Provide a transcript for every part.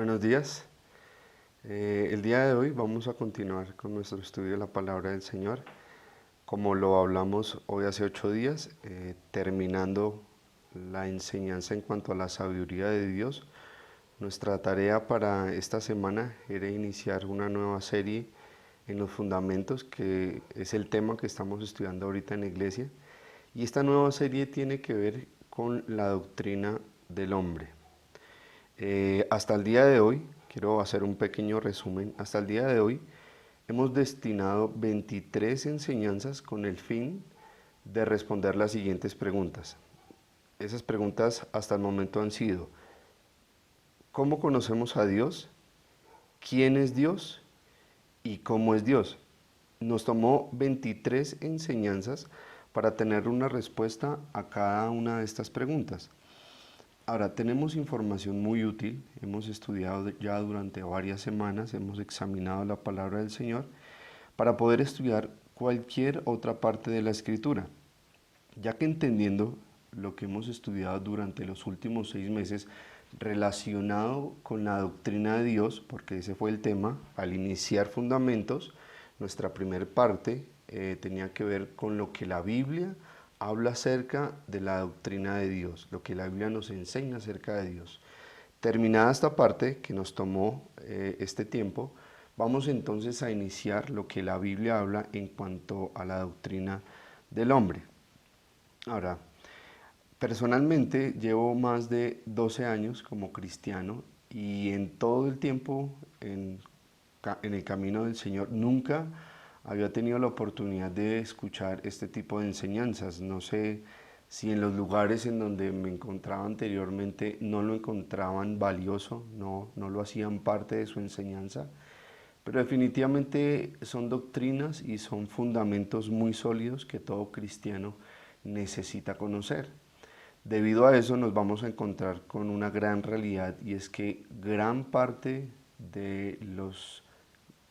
Buenos días. El día de hoy vamos a continuar con nuestro estudio de la palabra del Señor. Como lo hablamos hoy hace 8 días, terminando la enseñanza en cuanto a la sabiduría de Dios, nuestra tarea para esta semana era iniciar una nueva serie en los fundamentos, que es el tema que estamos estudiando ahorita en la iglesia. Y esta nueva serie tiene que ver con la doctrina del hombre. Hasta el día de hoy, quiero hacer un pequeño resumen, hasta el día de hoy hemos destinado 23 enseñanzas con el fin de responder las siguientes preguntas. Esas preguntas hasta el momento han sido: ¿cómo conocemos a Dios? ¿Quién es Dios? ¿Y cómo es Dios? Nos tomó 23 enseñanzas para tener una respuesta a cada una de estas preguntas. Ahora, tenemos información muy útil, hemos estudiado ya durante varias semanas, hemos examinado la palabra del Señor para poder estudiar cualquier otra parte de la Escritura, ya que entendiendo lo que hemos estudiado durante los últimos 6 meses relacionado con la doctrina de Dios, porque ese fue el tema, al iniciar fundamentos, nuestra primer parte tenía que ver con lo que la Biblia habla acerca de la doctrina de Dios, lo que la Biblia nos enseña acerca de Dios. Terminada esta parte que nos tomó este tiempo, vamos entonces a iniciar lo que la Biblia habla en cuanto a la doctrina del hombre. Ahora, personalmente llevo más de 12 años como cristiano y en todo el tiempo en el camino del Señor nunca había tenido la oportunidad de escuchar este tipo de enseñanzas. No sé si en los lugares en donde me encontraba anteriormente no lo encontraban valioso, no lo hacían parte de su enseñanza, pero definitivamente son doctrinas y son fundamentos muy sólidos que todo cristiano necesita conocer. Debido a eso nos vamos a encontrar con una gran realidad, y es que gran parte de los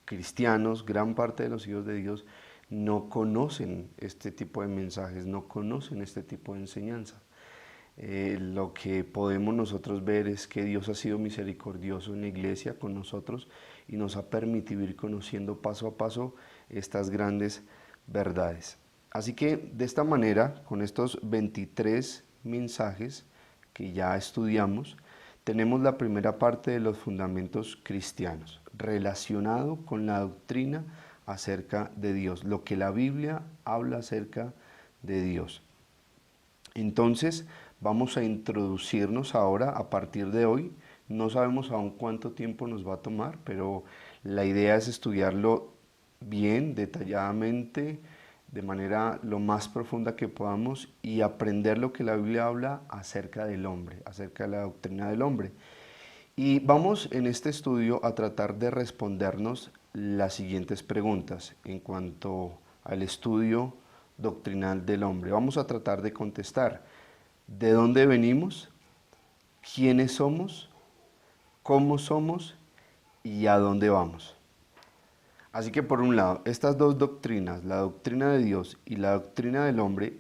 cristianos, gran parte de los hijos de Dios no conocen este tipo de mensajes, no conocen este tipo de enseñanza. Lo que podemos nosotros ver es que Dios ha sido misericordioso en la iglesia con nosotros y nos ha permitido ir conociendo paso a paso estas grandes verdades. Así que de esta manera, con estos 23 mensajes que ya estudiamos, tenemos la primera parte de los fundamentos cristianos, relacionado con la doctrina acerca de Dios, lo que la Biblia habla acerca de Dios. Entonces, vamos a introducirnos ahora a partir de hoy. No sabemos aún cuánto tiempo nos va a tomar, pero la idea es estudiarlo bien, detalladamente, de manera lo más profunda que podamos, y aprender lo que la Biblia habla acerca del hombre, acerca de la doctrina del hombre. Y vamos en este estudio a tratar de respondernos las siguientes preguntas en cuanto al estudio doctrinal del hombre. Vamos a tratar de contestar: ¿de dónde venimos? ¿Quiénes somos? ¿Cómo somos? ¿Y a dónde vamos? Así que por un lado, estas dos doctrinas, la doctrina de Dios y la doctrina del hombre,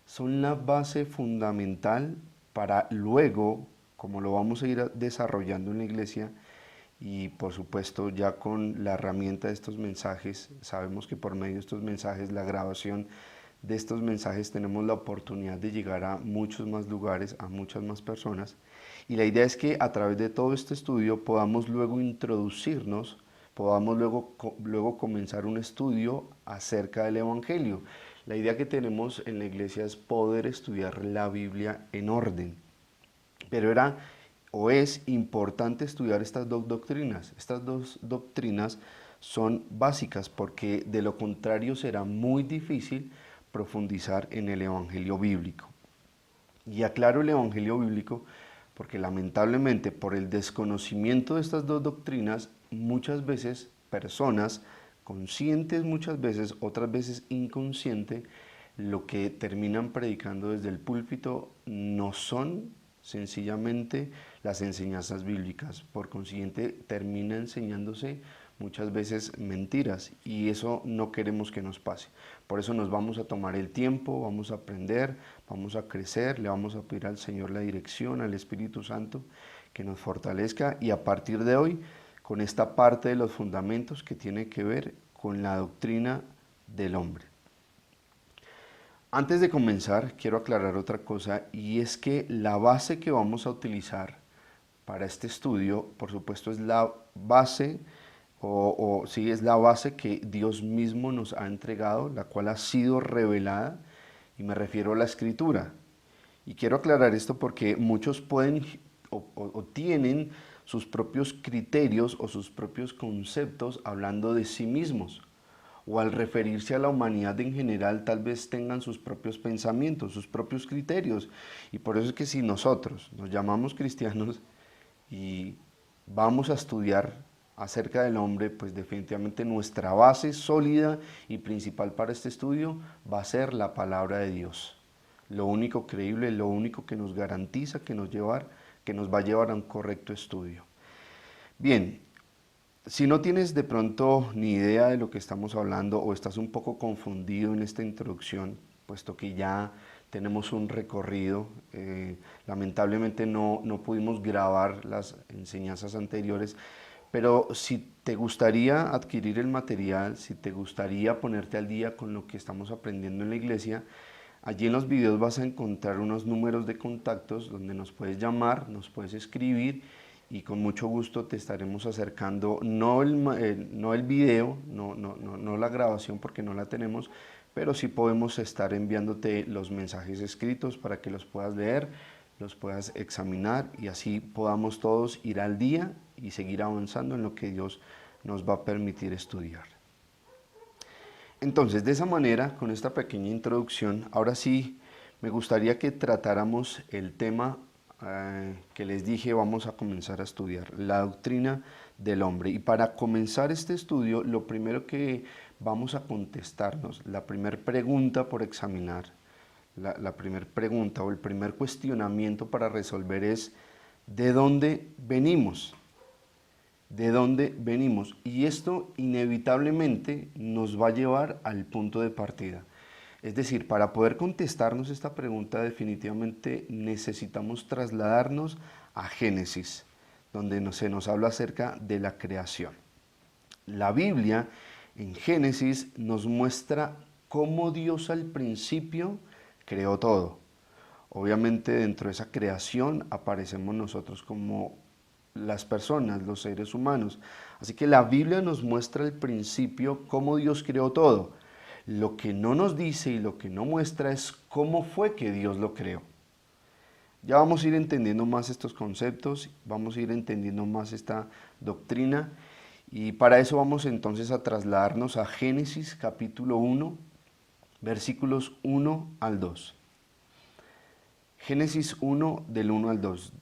son la base fundamental para luego, como lo vamos a ir desarrollando en la iglesia, y por supuesto ya con la herramienta de estos mensajes, sabemos que por medio de estos mensajes, la grabación de estos mensajes, tenemos la oportunidad de llegar a muchos más lugares, a muchas más personas, y la idea es que a través de todo este estudio podamos luego introducirnos, podamos luego comenzar un estudio acerca del Evangelio. La idea que tenemos en la iglesia es poder estudiar la Biblia en orden, pero es importante estudiar estas dos doctrinas. Estas dos doctrinas son básicas, porque de lo contrario será muy difícil profundizar en el Evangelio bíblico. Y aclaro el Evangelio bíblico porque lamentablemente, por el desconocimiento de estas dos doctrinas, muchas veces personas conscientes, muchas veces, otras veces inconsciente, lo que terminan predicando desde el púlpito no son sencillamente las enseñanzas bíblicas. Por consiguiente, termina enseñándose muchas veces mentiras, y eso no queremos que nos pase. Por eso nos vamos a tomar el tiempo, vamos a aprender, vamos a crecer, le vamos a pedir al Señor la dirección, al Espíritu Santo, que nos fortalezca y a partir de hoy con esta parte de los fundamentos que tiene que ver con la doctrina del hombre. Antes de comenzar, quiero aclarar otra cosa y es que la base que vamos a utilizar para este estudio, por supuesto, es la base sí, es la base que Dios mismo nos ha entregado, la cual ha sido revelada, y me refiero a la Escritura. Y quiero aclarar esto porque muchos pueden o tienen sus propios criterios o sus propios conceptos hablando de sí mismos. O al referirse a la humanidad en general, tal vez tengan sus propios pensamientos, sus propios criterios. Y por eso es que si nosotros nos llamamos cristianos y vamos a estudiar acerca del hombre, pues definitivamente nuestra base sólida y principal para este estudio va a ser la palabra de Dios. Lo único creíble, lo único que nos garantiza que nos va a llevar a un correcto estudio. Bien, si no tienes de pronto ni idea de lo que estamos hablando o estás un poco confundido en esta introducción, puesto que ya tenemos un recorrido, lamentablemente no pudimos grabar las enseñanzas anteriores, pero si te gustaría adquirir el material, si te gustaría ponerte al día con lo que estamos aprendiendo en la iglesia, allí en los videos vas a encontrar unos números de contactos donde nos puedes llamar, nos puedes escribir y con mucho gusto te estaremos acercando, no el video, no la grabación porque no la tenemos, pero sí podemos estar enviándote los mensajes escritos para que los puedas leer, los puedas examinar y así podamos todos ir al día y seguir avanzando en lo que Dios nos va a permitir estudiar. Entonces, de esa manera, con esta pequeña introducción, ahora sí me gustaría que tratáramos el tema que les dije vamos a comenzar a estudiar, la doctrina del hombre. Y para comenzar este estudio, lo primero que vamos a contestarnos, la primera pregunta por examinar, la primera pregunta o el primer cuestionamiento para resolver es ¿de dónde venimos? ¿De dónde venimos? Y esto inevitablemente nos va a llevar al punto de partida. Es decir, para poder contestarnos esta pregunta definitivamente necesitamos trasladarnos a Génesis, donde se nos habla acerca de la creación. La Biblia en Génesis nos muestra cómo Dios al principio creó todo. Obviamente dentro de esa creación aparecemos nosotros como las personas, los seres humanos. Así que la Biblia nos muestra al principio cómo Dios creó todo. Lo que no nos dice y lo que no muestra es cómo fue que Dios lo creó. Ya vamos a ir entendiendo más estos conceptos, vamos a ir entendiendo más esta doctrina y para eso vamos entonces a trasladarnos a Génesis capítulo 1, versículos 1 al 2. Génesis 1 del 1 al 2.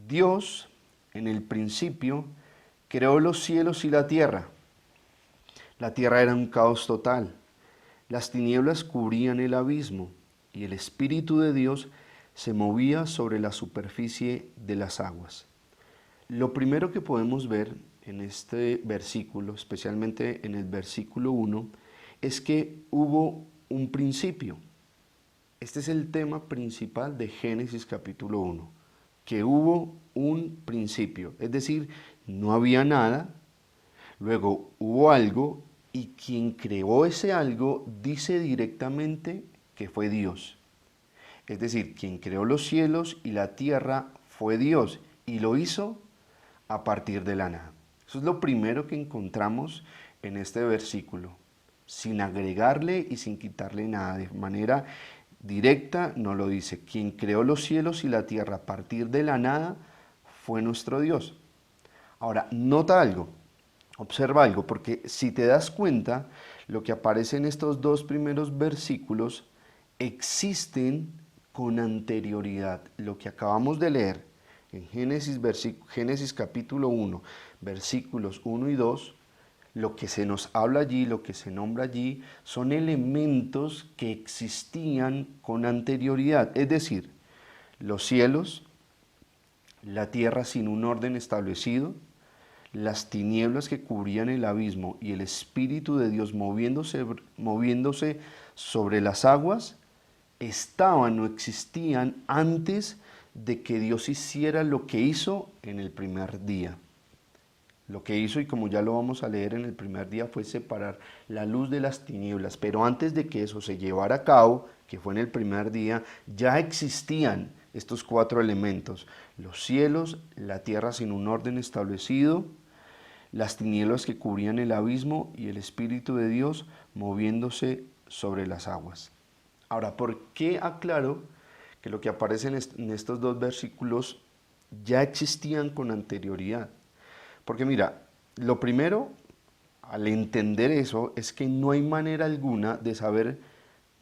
Dios en el principio creó los cielos y la tierra. La tierra era un caos total. Las tinieblas cubrían el abismo y el Espíritu de Dios se movía sobre la superficie de las aguas. Lo primero que podemos ver en este versículo, especialmente en el versículo 1, es que hubo un principio. Este es el tema principal de Génesis capítulo 1, que hubo un principio, es decir, no había nada, luego hubo algo y quien creó ese algo dice directamente que fue Dios. Es decir, quien creó los cielos y la tierra fue Dios y lo hizo a partir de la nada. Eso es lo primero que encontramos en este versículo, sin agregarle y sin quitarle nada, de manera directa nos lo dice. Quien creó los cielos y la tierra a partir de la nada fue nuestro Dios. Ahora, nota algo. Observa algo, porque si te das cuenta, lo que aparece en estos dos primeros versículos existen con anterioridad. Lo que acabamos de leer en Génesis capítulo 1, versículos 1 y 2, lo que se nos habla allí, lo que se nombra allí, son elementos que existían con anterioridad. Es decir, los cielos, la tierra sin un orden establecido, las tinieblas que cubrían el abismo y el Espíritu de Dios moviéndose sobre las aguas, estaban o existían antes de que Dios hiciera lo que hizo en el primer día. Lo que hizo, y como ya lo vamos a leer en el primer día, fue separar la luz de las tinieblas. Pero antes de que eso se llevara a cabo, que fue en el primer día, ya existían estos cuatro elementos: los cielos, la tierra sin un orden establecido, las tinieblas que cubrían el abismo y el Espíritu de Dios moviéndose sobre las aguas. Ahora, ¿por qué aclaro que lo que aparece en estos dos versículos ya existían con anterioridad? Porque mira, lo primero, al entender eso, es que no hay manera alguna de saber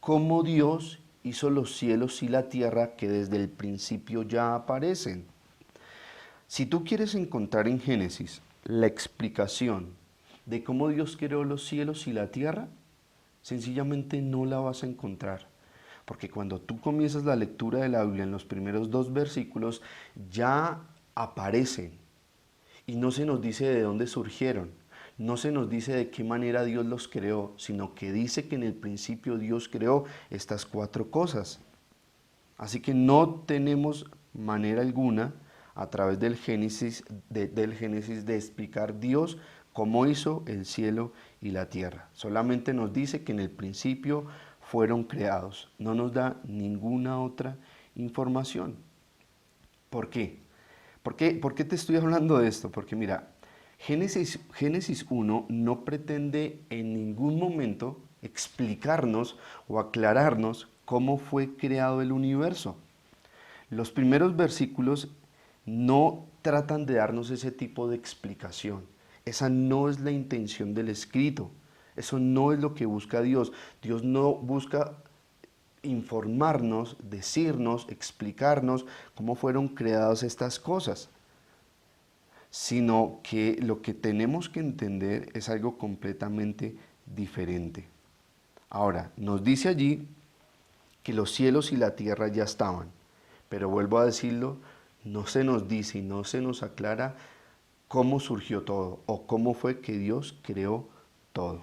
cómo Dios hizo los cielos y la tierra que desde el principio ya aparecen. Si tú quieres encontrar en Génesis la explicación de cómo Dios creó los cielos y la tierra, sencillamente no la vas a encontrar. Porque cuando tú comienzas la lectura de la Biblia en los primeros dos versículos, ya aparecen. Y no se nos dice de dónde surgieron, no se nos dice de qué manera Dios los creó, sino que dice que en el principio Dios creó estas cuatro cosas. Así que no tenemos manera alguna a través del Génesis de explicar Dios cómo hizo el cielo y la tierra. Solamente nos dice que en el principio fueron creados. No nos da ninguna otra información. ¿Por qué? ¿Por qué te estoy hablando de esto? Porque mira, Génesis 1 no pretende en ningún momento explicarnos o aclararnos cómo fue creado el universo. Los primeros versículos no tratan de darnos ese tipo de explicación. Esa no es la intención del escrito. Eso no es lo que busca Dios. Dios no busca informarnos, decirnos, explicarnos cómo fueron creadas estas cosas, sino que lo que tenemos que entender es algo completamente diferente. Ahora, nos dice allí que los cielos y la tierra ya estaban, pero vuelvo a decirlo, no se nos dice y no se nos aclara cómo surgió todo o cómo fue que Dios creó todo.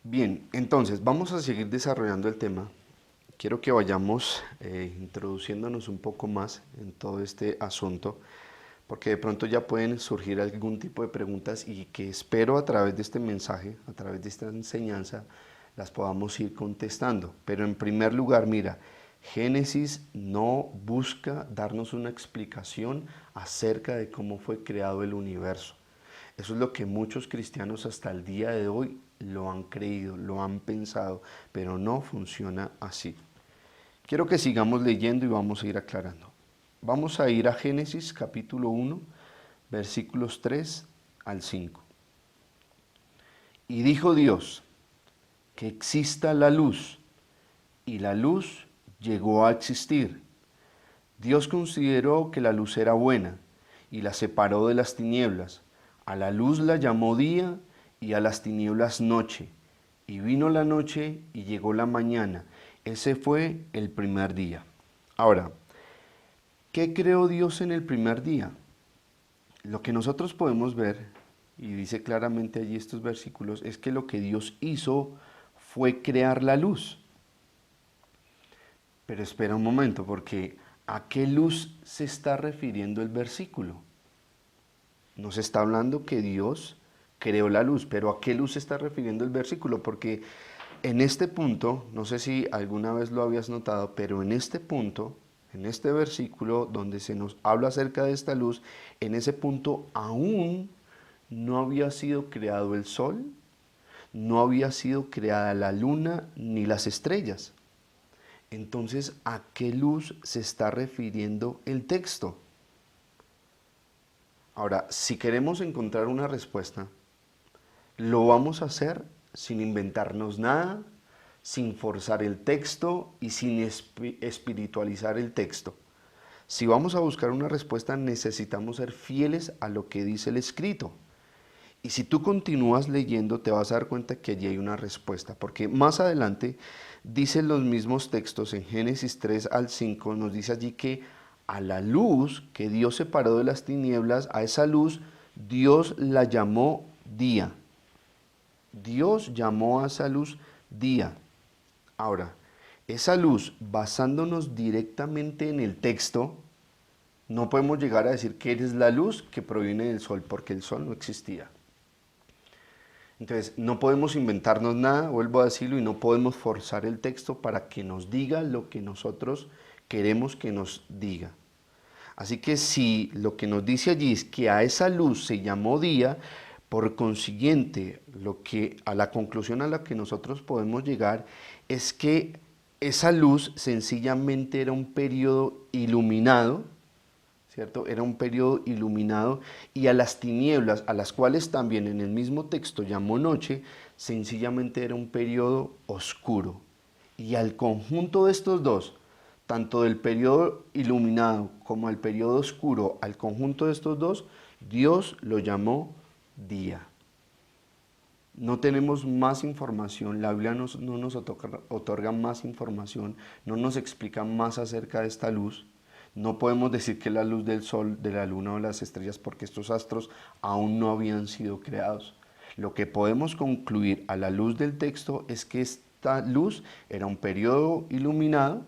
Bien, entonces vamos a seguir desarrollando el tema. Quiero que vayamos introduciéndonos un poco más en todo este asunto, porque de pronto ya pueden surgir algún tipo de preguntas y que espero a través de este mensaje, a través de esta enseñanza, las podamos ir contestando. Pero en primer lugar, mira, Génesis no busca darnos una explicación acerca de cómo fue creado el universo. Eso es lo que muchos cristianos hasta el día de hoy lo han creído, lo han pensado, pero no funciona así. Quiero que sigamos leyendo y vamos a ir aclarando. Vamos a ir a Génesis capítulo 1, versículos 3 al 5. Y dijo Dios, que exista la luz, y la luz llegó a existir. Dios consideró que la luz era buena, y la separó de las tinieblas. A la luz la llamó día, y a las tinieblas noche. Y vino la noche, y llegó la mañana. Ese fue el primer día. Ahora, ¿qué creó Dios en el primer día? Lo que nosotros podemos ver, y dice claramente allí estos versículos, es que lo que Dios hizo fue crear la luz. Pero espera un momento, porque ¿a qué luz se está refiriendo el versículo? Nos está hablando que Dios creó la luz, pero ¿a qué luz se está refiriendo el versículo? Porque en este punto, no sé si alguna vez lo habías notado, pero en este punto, en este versículo donde se nos habla acerca de esta luz, en ese punto aún no había sido creado el sol, no había sido creada la luna ni las estrellas. Entonces, ¿a qué luz se está refiriendo el texto? Ahora, si queremos encontrar una respuesta, lo vamos a hacer sin inventarnos nada, sin forzar el texto y sin espiritualizar el texto. Si vamos a buscar una respuesta, necesitamos ser fieles a lo que dice el escrito. Y si tú continúas leyendo, te vas a dar cuenta que allí hay una respuesta, porque más adelante dicen los mismos textos en Génesis 3 al 5, nos dice allí que a la luz que Dios separó de las tinieblas, a esa luz Dios la llamó día. Dios llamó a esa luz día. Ahora, esa luz, basándonos directamente en el texto, no podemos llegar a decir que eres la luz que proviene del sol, porque el sol no existía. Entonces, no podemos inventarnos nada, vuelvo a decirlo, y no podemos forzar el texto para que nos diga lo que nosotros queremos que nos diga. Así que si lo que nos dice allí es que a esa luz se llamó día, por consiguiente, a la conclusión a la que nosotros podemos llegar es que esa luz sencillamente era un periodo iluminado, ¿cierto? Era un periodo iluminado, y a las tinieblas, a las cuales también en el mismo texto llamó noche, sencillamente era un periodo oscuro. Y al conjunto de estos dos, tanto del periodo iluminado como al periodo oscuro, al conjunto de estos dos, Dios lo llamó día. No tenemos más información, la Biblia no nos otorga más información, no nos explica más acerca de esta luz. No podemos decir que la luz del sol, de la luna o las estrellas, porque estos astros aún no habían sido creados. Lo que podemos concluir a la luz del texto es que esta luz era un periodo iluminado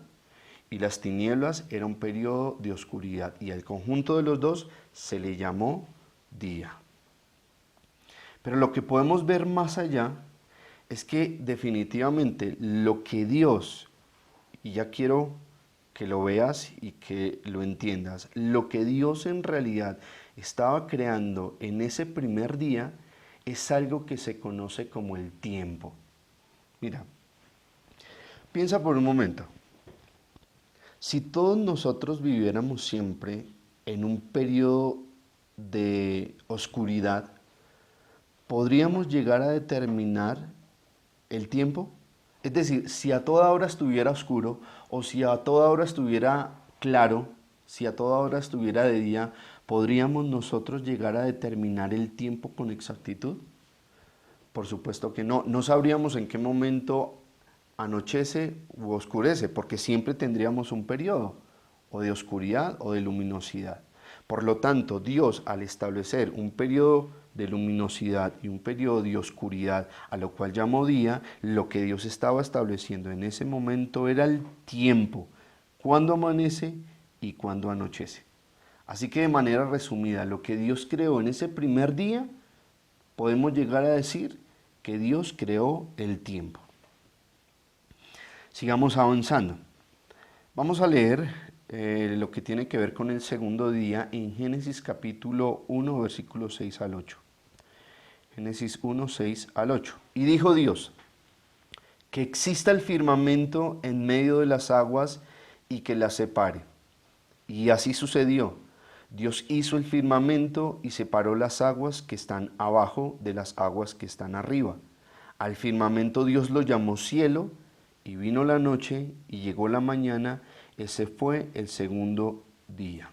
y las tinieblas era un periodo de oscuridad, y al conjunto de los dos se le llamó día. Pero lo que podemos ver más allá es que definitivamente lo que Dios, y ya quiero que lo veas y que lo entiendas, lo que Dios en realidad estaba creando en ese primer día es algo que se conoce como el tiempo. Mira, piensa por un momento. Si todos nosotros viviéramos siempre en un periodo de oscuridad, ¿podríamos llegar a determinar el tiempo? Es decir, si a toda hora estuviera oscuro o si a toda hora estuviera claro, si a toda hora estuviera de día, ¿podríamos nosotros llegar a determinar el tiempo con exactitud? Por supuesto que no. No sabríamos en qué momento anochece u oscurece, porque siempre tendríamos un periodo o de oscuridad o de luminosidad. Por lo tanto, Dios, al establecer un periodo de luminosidad y un periodo de oscuridad, a lo cual llamó día, lo que Dios estaba estableciendo en ese momento era el tiempo, cuándo amanece y cuándo anochece. Así que de manera resumida, lo que Dios creó en ese primer día, podemos llegar a decir que Dios creó el tiempo. Sigamos avanzando. Vamos a leer lo que tiene que ver con el segundo día en Génesis capítulo 1, versículos 6 al 8. Génesis 1, 6 al 8. Y dijo Dios, que exista el firmamento en medio de las aguas y que las separe. Y así sucedió. Dios hizo el firmamento y separó las aguas que están abajo de las aguas que están arriba. Al firmamento Dios lo llamó cielo, y vino la noche y llegó la mañana. Ese fue el segundo día.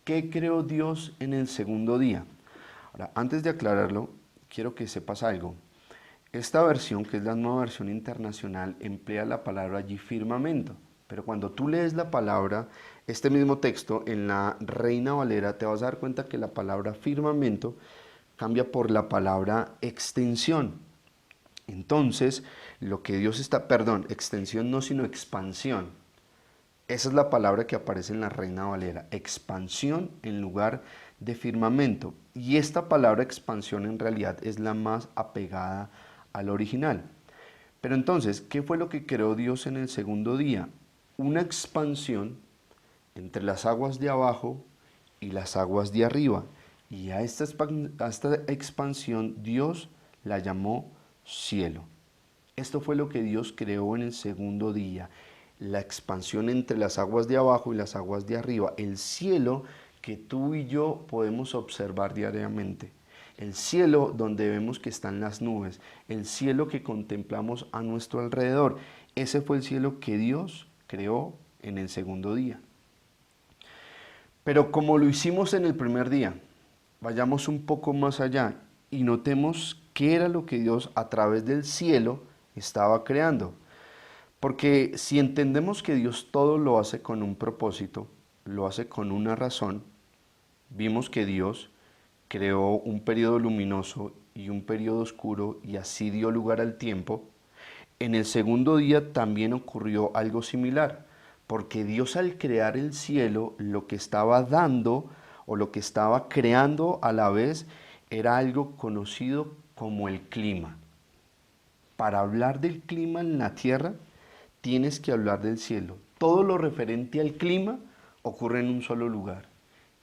¿Qué creó Dios en el segundo día? Ahora, antes de aclararlo, quiero que sepas algo. Esta versión, que es la nueva versión internacional, emplea la palabra allí firmamento. Pero cuando tú lees la palabra, este mismo texto, en la Reina Valera, te vas a dar cuenta que la palabra firmamento cambia por la palabra extensión. Entonces, lo que Dios está, extensión no, sino expansión. Esa es la palabra que aparece en la Reina Valera, expansión en lugar de firmamento. Y esta palabra expansión en realidad es la más apegada al original. Pero entonces, ¿qué fue lo que creó Dios en el segundo día? Una expansión entre las aguas de abajo y las aguas de arriba. Y a esta expansión Dios la llamó cielo. Esto fue lo que Dios creó en el segundo día. La expansión entre las aguas de abajo y las aguas de arriba. El cielo que tú y yo podemos observar diariamente. El cielo donde vemos que están las nubes. El cielo que contemplamos a nuestro alrededor. Ese fue el cielo que Dios creó en el segundo día. Pero como lo hicimos en el primer día, vayamos un poco más allá y notemos qué era lo que Dios a través del cielo estaba creando. Porque si entendemos que Dios todo lo hace con un propósito, lo hace con una razón, vimos que Dios creó un periodo luminoso y un periodo oscuro y así dio lugar al tiempo. En el segundo día también ocurrió algo similar, porque Dios al crear el cielo, lo que estaba dando o lo que estaba creando a la vez era algo conocido como el clima. Para hablar del clima en la tierra, tienes que hablar del cielo. Todo lo referente al clima ocurre en un solo lugar.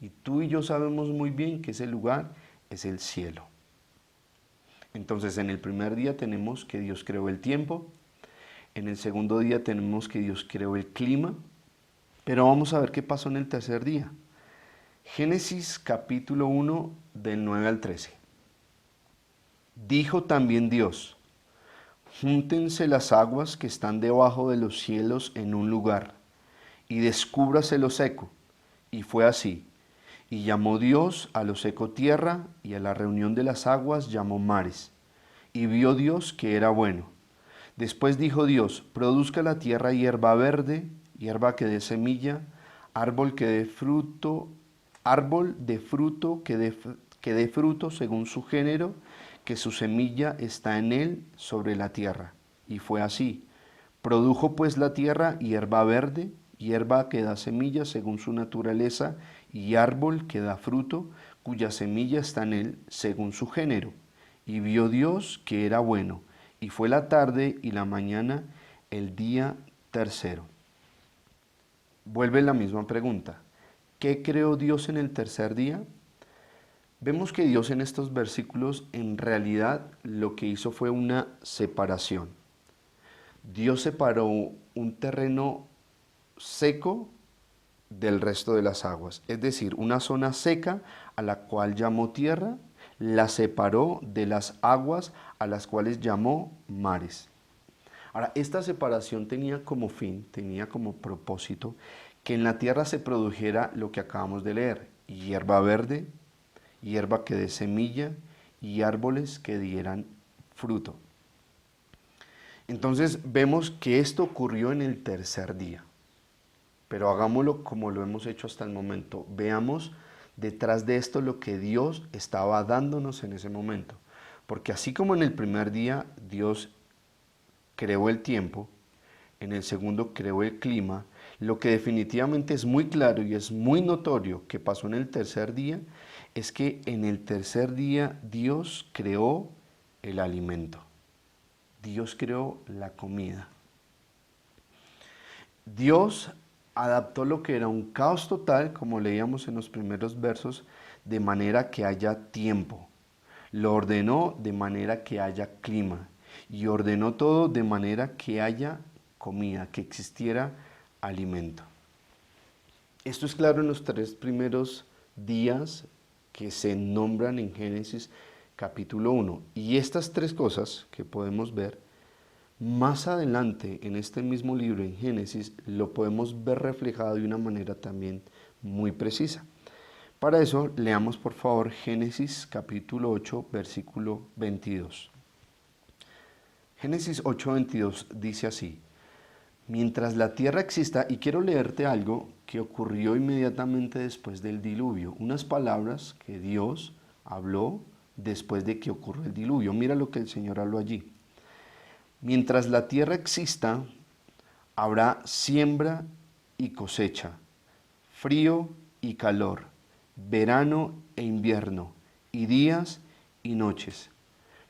Y tú y yo sabemos muy bien que ese lugar es el cielo. Entonces, en el primer día tenemos que Dios creó el tiempo. En el segundo día tenemos que Dios creó el clima. Pero vamos a ver qué pasó en el tercer día. Génesis capítulo 1 del 9 al 13. Dijo también Dios: júntense las aguas que están debajo de los cielos en un lugar, y descúbrase lo seco. Y fue así. Y llamó Dios a lo seco tierra, y a la reunión de las aguas llamó mares. Y vio Dios que era bueno. Después dijo Dios: produzca la tierra hierba verde, hierba que dé semilla, árbol de fruto que dé fruto según su género, que su semilla está en él sobre la tierra. Y fue así. Produjo pues la tierra hierba verde, hierba que da semilla según su naturaleza, y árbol que da fruto, cuya semilla está en él según su género. Y vio Dios que era bueno, y fue la tarde y la mañana el día tercero. Vuelve la misma pregunta. ¿Qué creó Dios en el tercer día? Vemos que Dios en estos versículos en realidad lo que hizo fue una separación. Dios separó un terreno seco del resto de las aguas, es decir, una zona seca a la cual llamó tierra, la separó de las aguas a las cuales llamó mares. Ahora, esta separación tenía como fin, tenía como propósito que en la tierra se produjera lo que acabamos de leer: hierba verde, hierba que dé semilla y árboles que dieran fruto. Entonces vemos que esto ocurrió en el tercer día, pero hagámoslo como lo hemos hecho hasta el momento. Veamos detrás de esto lo que Dios estaba dándonos en ese momento, porque así como en el primer día Dios creó el tiempo, en el segundo creó el clima, lo que definitivamente es muy claro y es muy notorio que pasó en el tercer día es que en el tercer día Dios creó el alimento. Dios creó la comida. Dios adaptó lo que era un caos total, como leíamos en los primeros versos, de manera que haya tiempo. Lo ordenó de manera que haya clima. Y ordenó todo de manera que haya comida, que existiera alimento. Esto es claro en los tres primeros días que se nombran en Génesis capítulo 1. Y estas tres cosas que podemos ver, más adelante en este mismo libro, en Génesis, lo podemos ver reflejado de una manera también muy precisa. Para eso, leamos por favor Génesis capítulo 8, versículo 22. Génesis 8:22 dice así: mientras la tierra exista, y quiero leerte algo que ocurrió inmediatamente después del diluvio, unas palabras que Dios habló después de que ocurrió el diluvio. Mira lo que el Señor habló allí. Mientras la tierra exista, habrá siembra y cosecha, frío y calor, verano e invierno, y días y noches.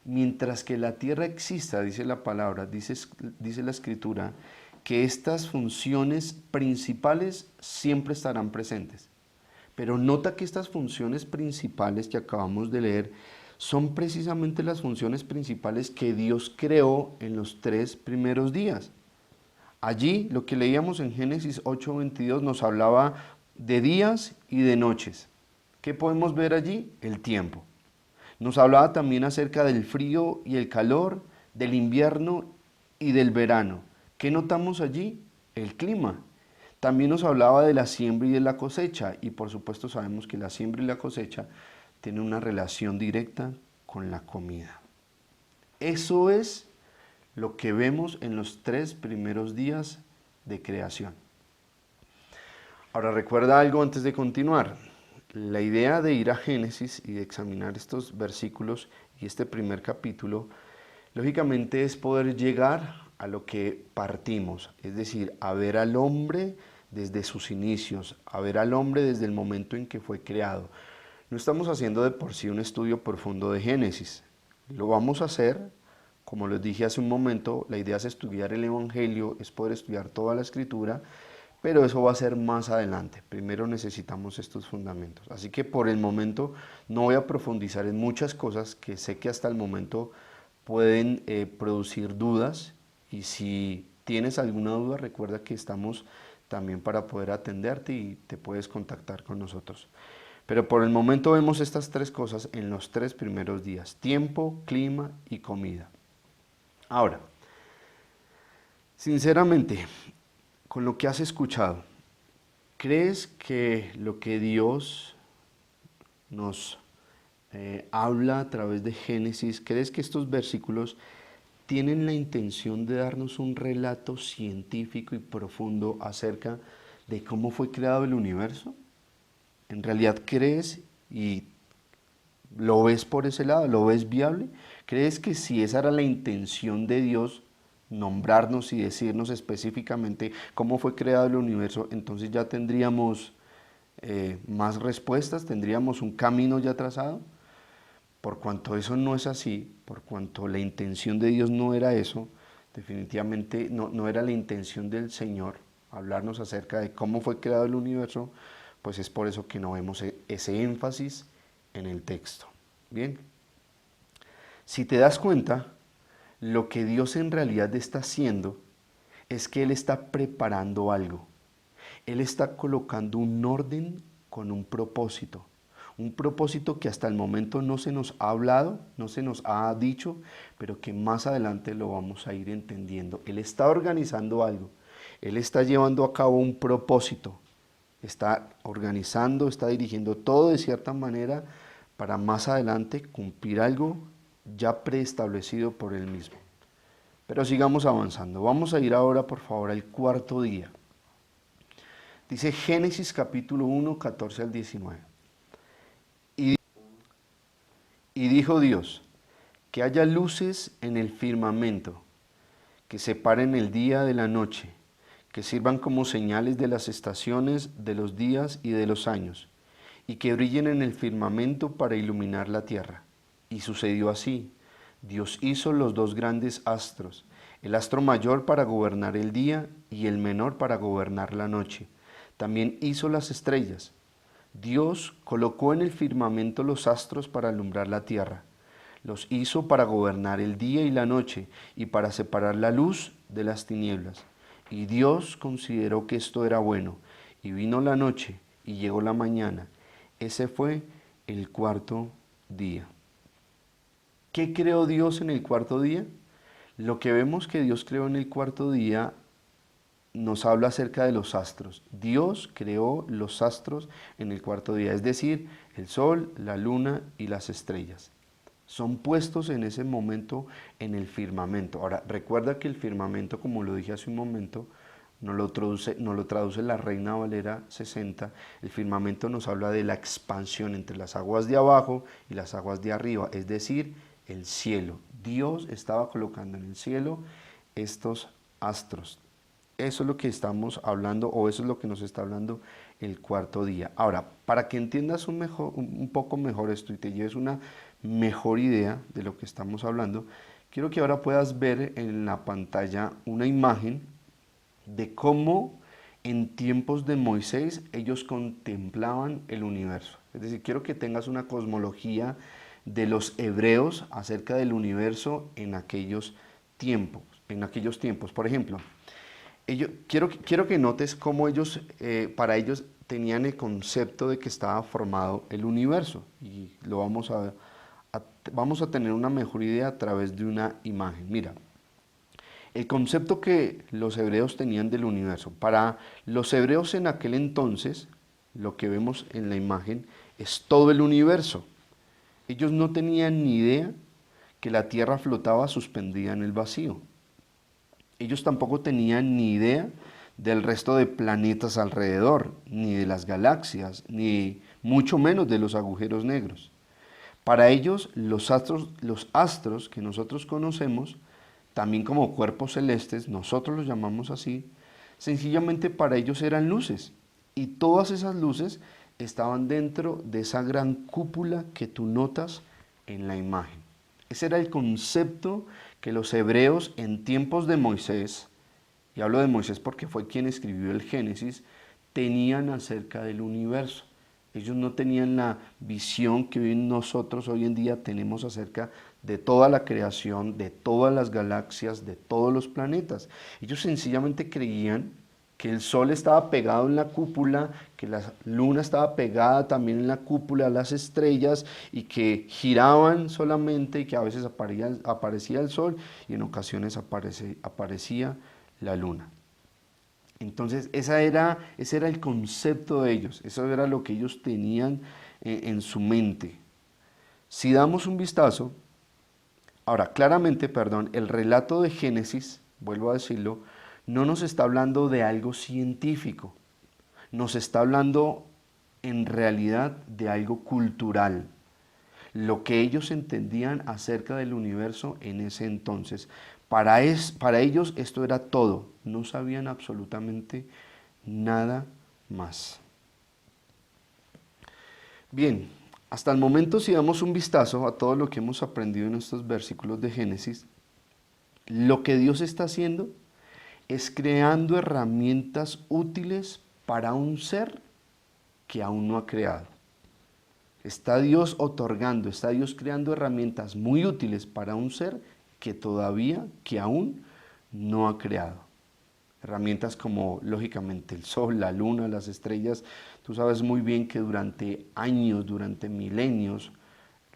Mientras que la tierra exista, dice la palabra, dice la escritura, que estas funciones principales siempre estarán presentes. Pero nota que estas funciones principales que acabamos de leer son precisamente las funciones principales que Dios creó en los tres primeros días. Allí lo que leíamos en Génesis 8:22 nos hablaba de días y de noches. ¿Qué podemos ver allí? El tiempo. Nos hablaba también acerca del frío y el calor, del invierno y del verano. ¿Qué notamos allí? El clima. También nos hablaba de la siembra y de la cosecha, y por supuesto sabemos que la siembra y la cosecha tienen una relación directa con la comida. Eso es lo que vemos en los tres primeros días de creación. Ahora recuerda algo antes de continuar. La idea de ir a Génesis y de examinar estos versículos y este primer capítulo, lógicamente es poder llegar a lo que partimos, es decir, a ver al hombre desde sus inicios, a ver al hombre desde el momento en que fue creado. No estamos haciendo de por sí un estudio profundo de Génesis, lo vamos a hacer, como les dije hace un momento, la idea es estudiar el Evangelio, es poder estudiar toda la Escritura, pero eso va a ser más adelante. Primero necesitamos estos fundamentos. Así que por el momento no voy a profundizar en muchas cosas que sé que hasta el momento pueden producir dudas, y si tienes alguna duda recuerda que estamos también para poder atenderte y te puedes contactar con nosotros. Pero por el momento vemos estas tres cosas en los 3 primeros días: tiempo, clima y comida. Ahora, sinceramente, con lo que has escuchado, ¿crees que lo que Dios nos habla a través de Génesis, crees que estos versículos tienen la intención de darnos un relato científico y profundo acerca de cómo fue creado el universo? ¿En realidad crees y lo ves por ese lado? ¿Lo ves viable? ¿Crees que si esa era la intención de Dios, nombrarnos y decirnos específicamente cómo fue creado el universo, entonces ya tendríamos más respuestas, tendríamos un camino ya trazado? Por cuanto eso no es así, por cuanto la intención de Dios no era eso, definitivamente no era la intención del Señor hablarnos acerca de cómo fue creado el universo, pues es por eso que no vemos ese énfasis en el texto. Bien, si te das cuenta, lo que Dios en realidad está haciendo es que Él está preparando algo. Él está colocando un orden con un propósito que hasta el momento no se nos ha hablado, no se nos ha dicho, pero que más adelante lo vamos a ir entendiendo. Él está organizando algo, Él está llevando a cabo un propósito, está organizando, está dirigiendo todo de cierta manera para más adelante cumplir algo ya preestablecido por Él mismo. Pero sigamos avanzando. Vamos a ir ahora, por favor, al cuarto día. Dice Génesis capítulo 1, 14 al 19. Y dijo Dios, que haya luces en el firmamento, que separen el día de la noche, que sirvan como señales de las estaciones, de los días y de los años, y que brillen en el firmamento para iluminar la tierra. Y sucedió así. Dios hizo los dos grandes astros, el astro mayor para gobernar el día y el menor para gobernar la noche. También hizo las estrellas. Dios colocó en el firmamento los astros para alumbrar la tierra. Los hizo para gobernar el día y la noche y para separar la luz de las tinieblas. Y Dios consideró que esto era bueno. Y vino la noche y llegó la mañana. Ese fue el cuarto día. ¿Qué creó Dios en el cuarto día? Lo que vemos que Dios creó en el cuarto día nos habla acerca de los astros. Dios creó los astros en el cuarto día, es decir, el sol, la luna y las estrellas. Son puestos en ese momento en el firmamento. Ahora, recuerda que el firmamento, como lo dije hace un momento, nos lo traduce la Reina Valera 60. El firmamento nos habla de la expansión entre las aguas de abajo y las aguas de arriba, es decir, el cielo. Dios estaba colocando en el cielo estos astros. Eso es lo que estamos hablando, o eso es lo que nos está hablando el cuarto día. Ahora, para que entiendas un poco mejor esto y te lleves una mejor idea de lo que estamos hablando, quiero que ahora puedas ver en la pantalla una imagen de cómo en tiempos de Moisés ellos contemplaban el universo. Es decir, quiero que tengas una cosmología de los hebreos acerca del universo en aquellos tiempos. Por ejemplo, quiero que notes cómo ellos, para ellos tenían el concepto de que estaba formado el universo, y lo vamos a tener una mejor idea a través de una imagen. Mira, el concepto que los hebreos tenían del universo. Para los hebreos en aquel entonces, lo que vemos en la imagen es todo el universo. Ellos no tenían ni idea que la tierra flotaba suspendida en el vacío. Ellos tampoco tenían ni idea del resto de planetas alrededor, ni de las galaxias, ni mucho menos de los agujeros negros. Para ellos, los astros que nosotros conocemos también como cuerpos celestes, nosotros los llamamos así, sencillamente para ellos eran luces. Y todas esas luces estaban dentro de esa gran cúpula que tú notas en la imagen. Ese era el concepto que los hebreos en tiempos de Moisés, y hablo de Moisés porque fue quien escribió el Génesis, tenían acerca del universo. Ellos no tenían la visión que hoy nosotros hoy en día tenemos acerca de toda la creación, de todas las galaxias, de todos los planetas. Ellos sencillamente creían que el sol estaba pegado en la cúpula, que la luna estaba pegada también en la cúpula, las estrellas, y que giraban solamente y que a veces aparecía el sol y en ocasiones aparecía la luna. Entonces ese era el concepto de ellos, eso era lo que ellos tenían en su mente. Si damos un vistazo, ahora claramente, perdón, el relato de Génesis, vuelvo a decirlo, no nos está hablando de algo científico, nos está hablando en realidad de algo cultural, lo que ellos entendían acerca del universo en ese entonces. Para ellos esto era todo, no sabían absolutamente nada más. Bien, hasta el momento si damos un vistazo a todo lo que hemos aprendido en estos versículos de Génesis, lo que Dios está haciendo es creando herramientas útiles para un ser que aún no ha creado. Está Dios otorgando, está Dios creando herramientas muy útiles para un ser que aún no ha creado. Herramientas como, lógicamente, el sol, la luna, las estrellas. Tú sabes muy bien que durante años, durante milenios,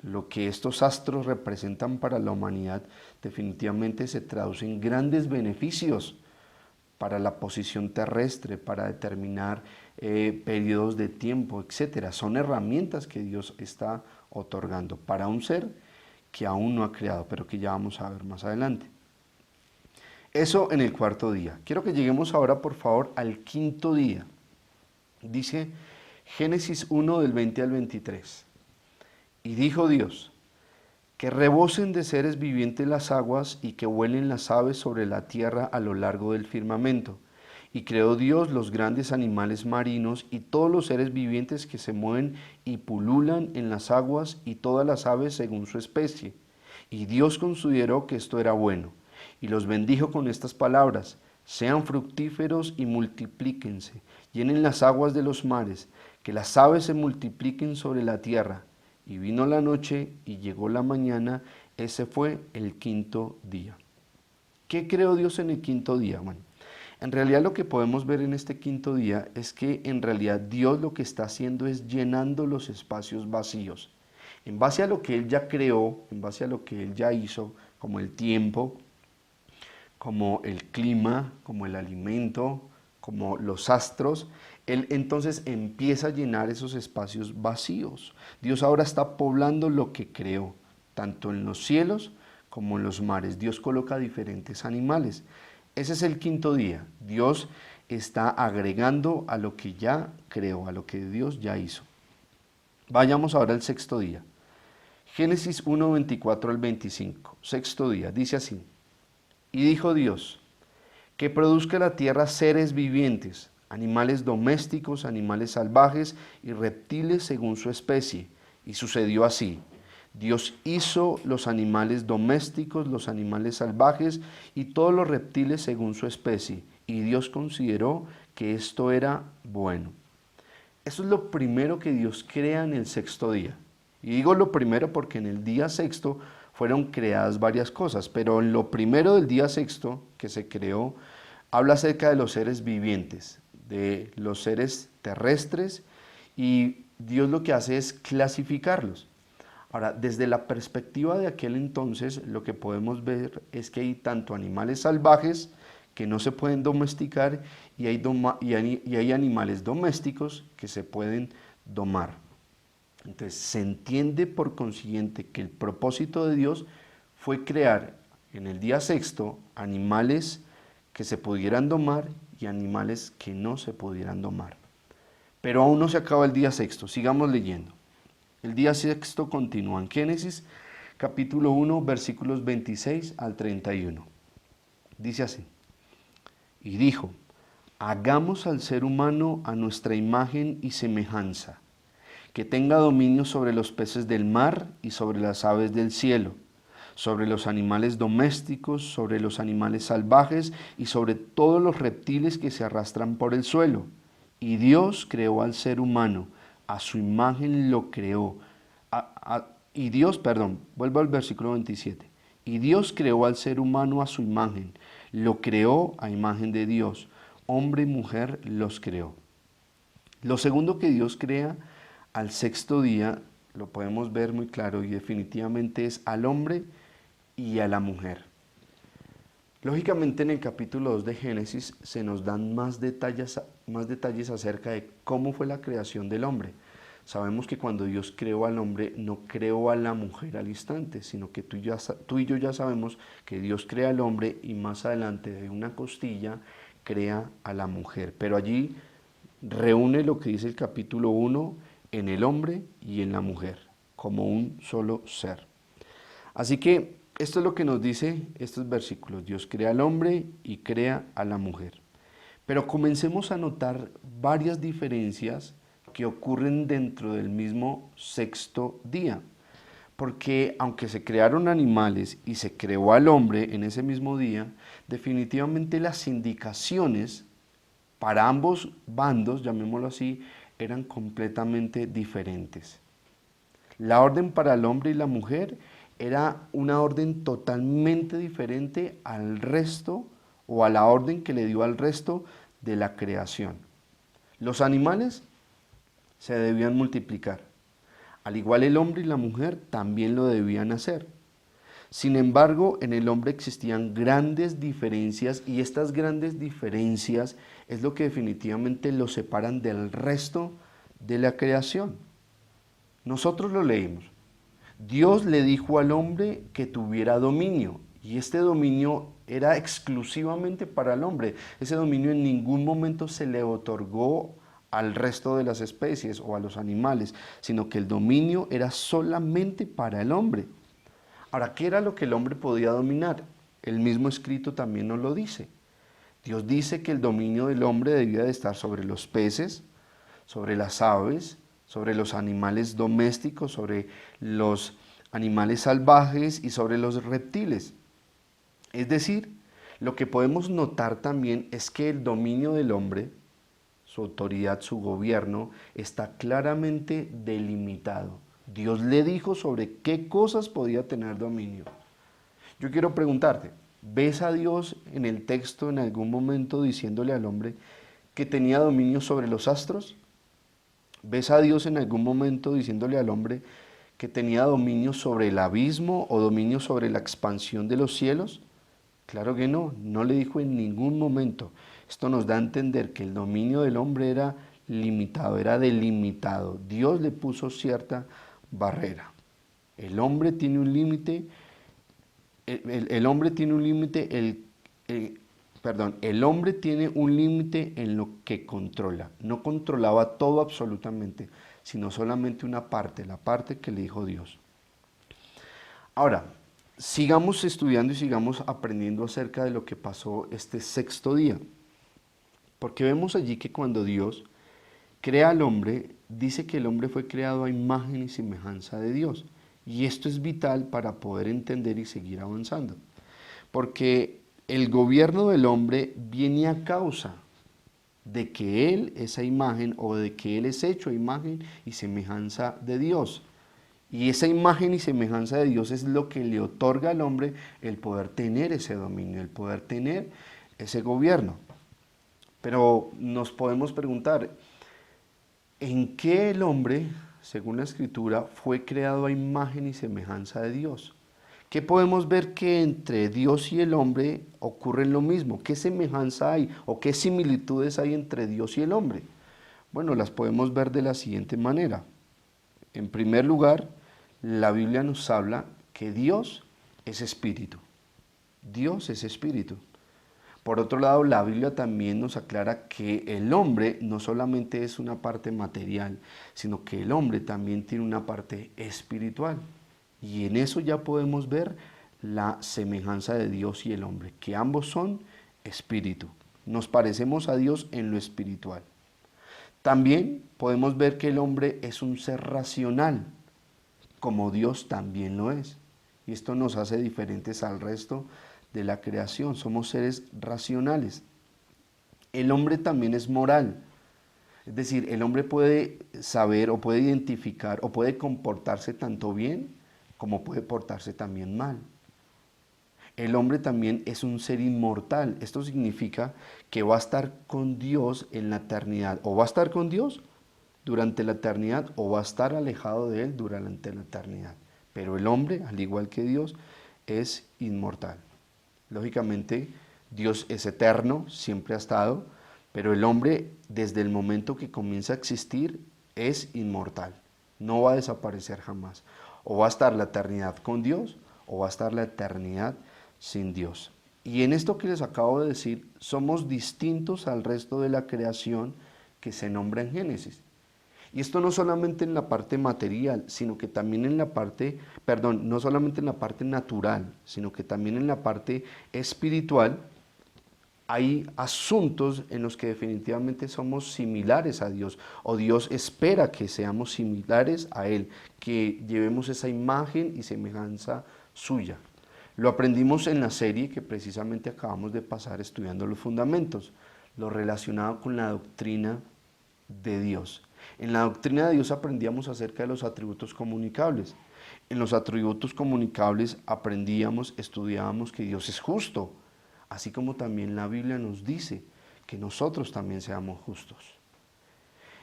lo que estos astros representan para la humanidad definitivamente se traduce en grandes beneficios para la posición terrestre, para determinar periodos de tiempo, etc. Son herramientas que Dios está otorgando para un ser que aún no ha creado, pero que ya vamos a ver más adelante. Eso en el cuarto día. Quiero que lleguemos ahora, por favor, al quinto día. Dice Génesis 1 del 20 al 23. Y dijo Dios, que rebosen de seres vivientes las aguas y que vuelen las aves sobre la tierra a lo largo del firmamento. Y creó Dios los grandes animales marinos y todos los seres vivientes que se mueven y pululan en las aguas y todas las aves según su especie. Y Dios consideró que esto era bueno, y los bendijo con estas palabras: sean fructíferos y multiplíquense, llenen las aguas de los mares, que las aves se multipliquen sobre la tierra. Y vino la noche y llegó la mañana, ese fue el quinto día. ¿Qué creó Dios en el quinto día? Bueno, en realidad lo que podemos ver en este quinto día es que en realidad Dios lo que está haciendo es llenando los espacios vacíos. En base a lo que Él ya creó, en base a lo que Él ya hizo, como el tiempo, como el clima, como el alimento, como los astros, Él entonces empieza a llenar esos espacios vacíos. Dios ahora está poblando lo que creó, tanto en los cielos como en los mares. Dios coloca diferentes animales. Ese es el quinto día. Dios está agregando a lo que ya creó, a lo que Dios ya hizo. Vayamos ahora al sexto día. Génesis 1, 24 al 25. Sexto día, dice así. Y dijo Dios, que produzca la tierra seres vivientes, animales domésticos, animales salvajes y reptiles según su especie. Y sucedió así. Dios hizo los animales domésticos, los animales salvajes y todos los reptiles según su especie. Y Dios consideró que esto era bueno. Eso es lo primero que Dios crea en el sexto día. Y digo lo primero porque en el día sexto fueron creadas varias cosas, pero en lo primero del día sexto que se creó, habla acerca de los seres vivientes, de los seres terrestres, y Dios lo que hace es clasificarlos. Ahora, desde la perspectiva de aquel entonces, lo que podemos ver es que hay tanto animales salvajes que no se pueden domesticar y hay animales domésticos que se pueden domar. Entonces, se entiende por consiguiente que el propósito de Dios fue crear en el día sexto animales que se pudieran domar y animales que no se pudieran domar. Pero aún no se acaba el día sexto, sigamos leyendo. El día sexto continúa en Génesis capítulo 1 versículos 26 al 31. Dice así, y dijo, hagamos al ser humano a nuestra imagen y semejanza, que tenga dominio sobre los peces del mar y sobre las aves del cielo, sobre los animales domésticos, sobre los animales salvajes y sobre todos los reptiles que se arrastran por el suelo. Y Dios creó al ser humano, a su imagen lo creó. Vuelvo al versículo 27. Y Dios creó al ser humano a su imagen, lo creó a imagen de Dios, hombre y mujer los creó. Lo segundo que Dios crea al sexto día, lo podemos ver muy claro y definitivamente es al hombre y a la mujer. Lógicamente en el capítulo 2 de Génesis se nos dan más detalles acerca de cómo fue la creación del hombre. Sabemos que cuando Dios creó al hombre, no creó a la mujer al instante, sino que tú y yo ya sabemos que Dios crea al hombre y más adelante de una costilla crea a la mujer. Pero allí reúne lo que dice el capítulo 1 en el hombre y en la mujer, como un solo ser. Así que esto es lo que nos dice estos versículos. Dios crea al hombre y crea a la mujer. Pero comencemos a notar varias diferencias que ocurren dentro del mismo sexto día. Porque aunque se crearon animales y se creó al hombre en ese mismo día, definitivamente las indicaciones para ambos bandos, llamémoslo así, eran completamente diferentes. La orden para el hombre y la mujer era una orden totalmente diferente al resto o a la orden que le dio al resto de la creación. Los animales se debían multiplicar. Al igual el hombre y la mujer también lo debían hacer. Sin embargo, en el hombre existían grandes diferencias y estas grandes diferencias es lo que definitivamente lo separan del resto de la creación. Nosotros lo leímos. Dios le dijo al hombre que tuviera dominio y este dominio era exclusivamente para el hombre. Ese dominio en ningún momento se le otorgó al resto de las especies o a los animales, sino que el dominio era solamente para el hombre. Ahora, ¿qué era lo que el hombre podía dominar? El mismo escrito también nos lo dice. Dios dice que el dominio del hombre debía de estar sobre los peces, sobre las aves, sobre los animales domésticos, sobre los animales salvajes y sobre los reptiles. Es decir, lo que podemos notar también es que el dominio del hombre, su autoridad, su gobierno, está claramente delimitado. Dios le dijo sobre qué cosas podía tener dominio. Yo quiero preguntarte, ¿ves a Dios en el texto en algún momento diciéndole al hombre que tenía dominio sobre los astros? ¿Ves a Dios en algún momento diciéndole al hombre que tenía dominio sobre el abismo o dominio sobre la expansión de los cielos? Claro que no, no le dijo en ningún momento. Esto nos da a entender que el dominio del hombre era limitado, era delimitado. Dios le puso cierta barrera. El hombre tiene un límite, el hombre tiene un límite, el hombre tiene un límite en lo que controla. No controlaba todo absolutamente, sino solamente una parte, la parte que le dijo Dios. Ahora, sigamos estudiando y sigamos aprendiendo acerca de lo que pasó este sexto día. Porque vemos allí que cuando Dios crea al hombre, dice que el hombre fue creado a imagen y semejanza de Dios. Y esto es vital para poder entender y seguir avanzando. Porque el gobierno del hombre viene a causa de que él, esa imagen, o de que él es hecho a imagen y semejanza de Dios. Y esa imagen y semejanza de Dios es lo que le otorga al hombre el poder tener ese dominio, el poder tener ese gobierno. Pero nos podemos preguntar, ¿en qué el hombre, según la Escritura, fue creado a imagen y semejanza de Dios? ¿Qué podemos ver que entre Dios y el hombre ocurre lo mismo? ¿Qué semejanza hay o qué similitudes hay entre Dios y el hombre? Bueno, las podemos ver de la siguiente manera. En primer lugar, la Biblia nos habla que Dios es espíritu. Dios es espíritu. Por otro lado, la Biblia también nos aclara que el hombre no solamente es una parte material, sino que el hombre también tiene una parte espiritual. Y en eso ya podemos ver la semejanza de Dios y el hombre, que ambos son espíritu. Nos parecemos a Dios en lo espiritual. También podemos ver que el hombre es un ser racional, como Dios también lo es. Y esto nos hace diferentes al resto de la creación. Somos seres racionales. El hombre también es moral. Es decir, el hombre puede saber o puede identificar o puede comportarse tanto bien como puede portarse también mal. El hombre también es un ser inmortal. Esto significa que va a estar con Dios en la eternidad. O va a estar con Dios durante la eternidad o va a estar alejado de Él durante la eternidad. Pero el hombre, al igual que Dios, es inmortal. Lógicamente, Dios es eterno, siempre ha estado, pero el hombre, desde el momento que comienza a existir, es inmortal. No va a desaparecer jamás. O va a estar la eternidad con Dios o va a estar la eternidad sin Dios. Y en esto que les acabo de decir, somos distintos al resto de la creación que se nombra en Génesis. Y esto no solamente en la parte material, sino que también en la parte, perdón, no solamente en la parte natural, sino que también en la parte espiritual, hay asuntos en los que definitivamente somos similares a Dios, o Dios espera que seamos similares a Él, que llevemos esa imagen y semejanza suya. Lo aprendimos en la serie que precisamente acabamos de pasar estudiando los fundamentos, lo relacionado con la doctrina de Dios. En la doctrina de Dios aprendíamos acerca de los atributos comunicables. En los atributos comunicables aprendíamos, estudiábamos que Dios es justo, así como también la Biblia nos dice que nosotros también seamos justos.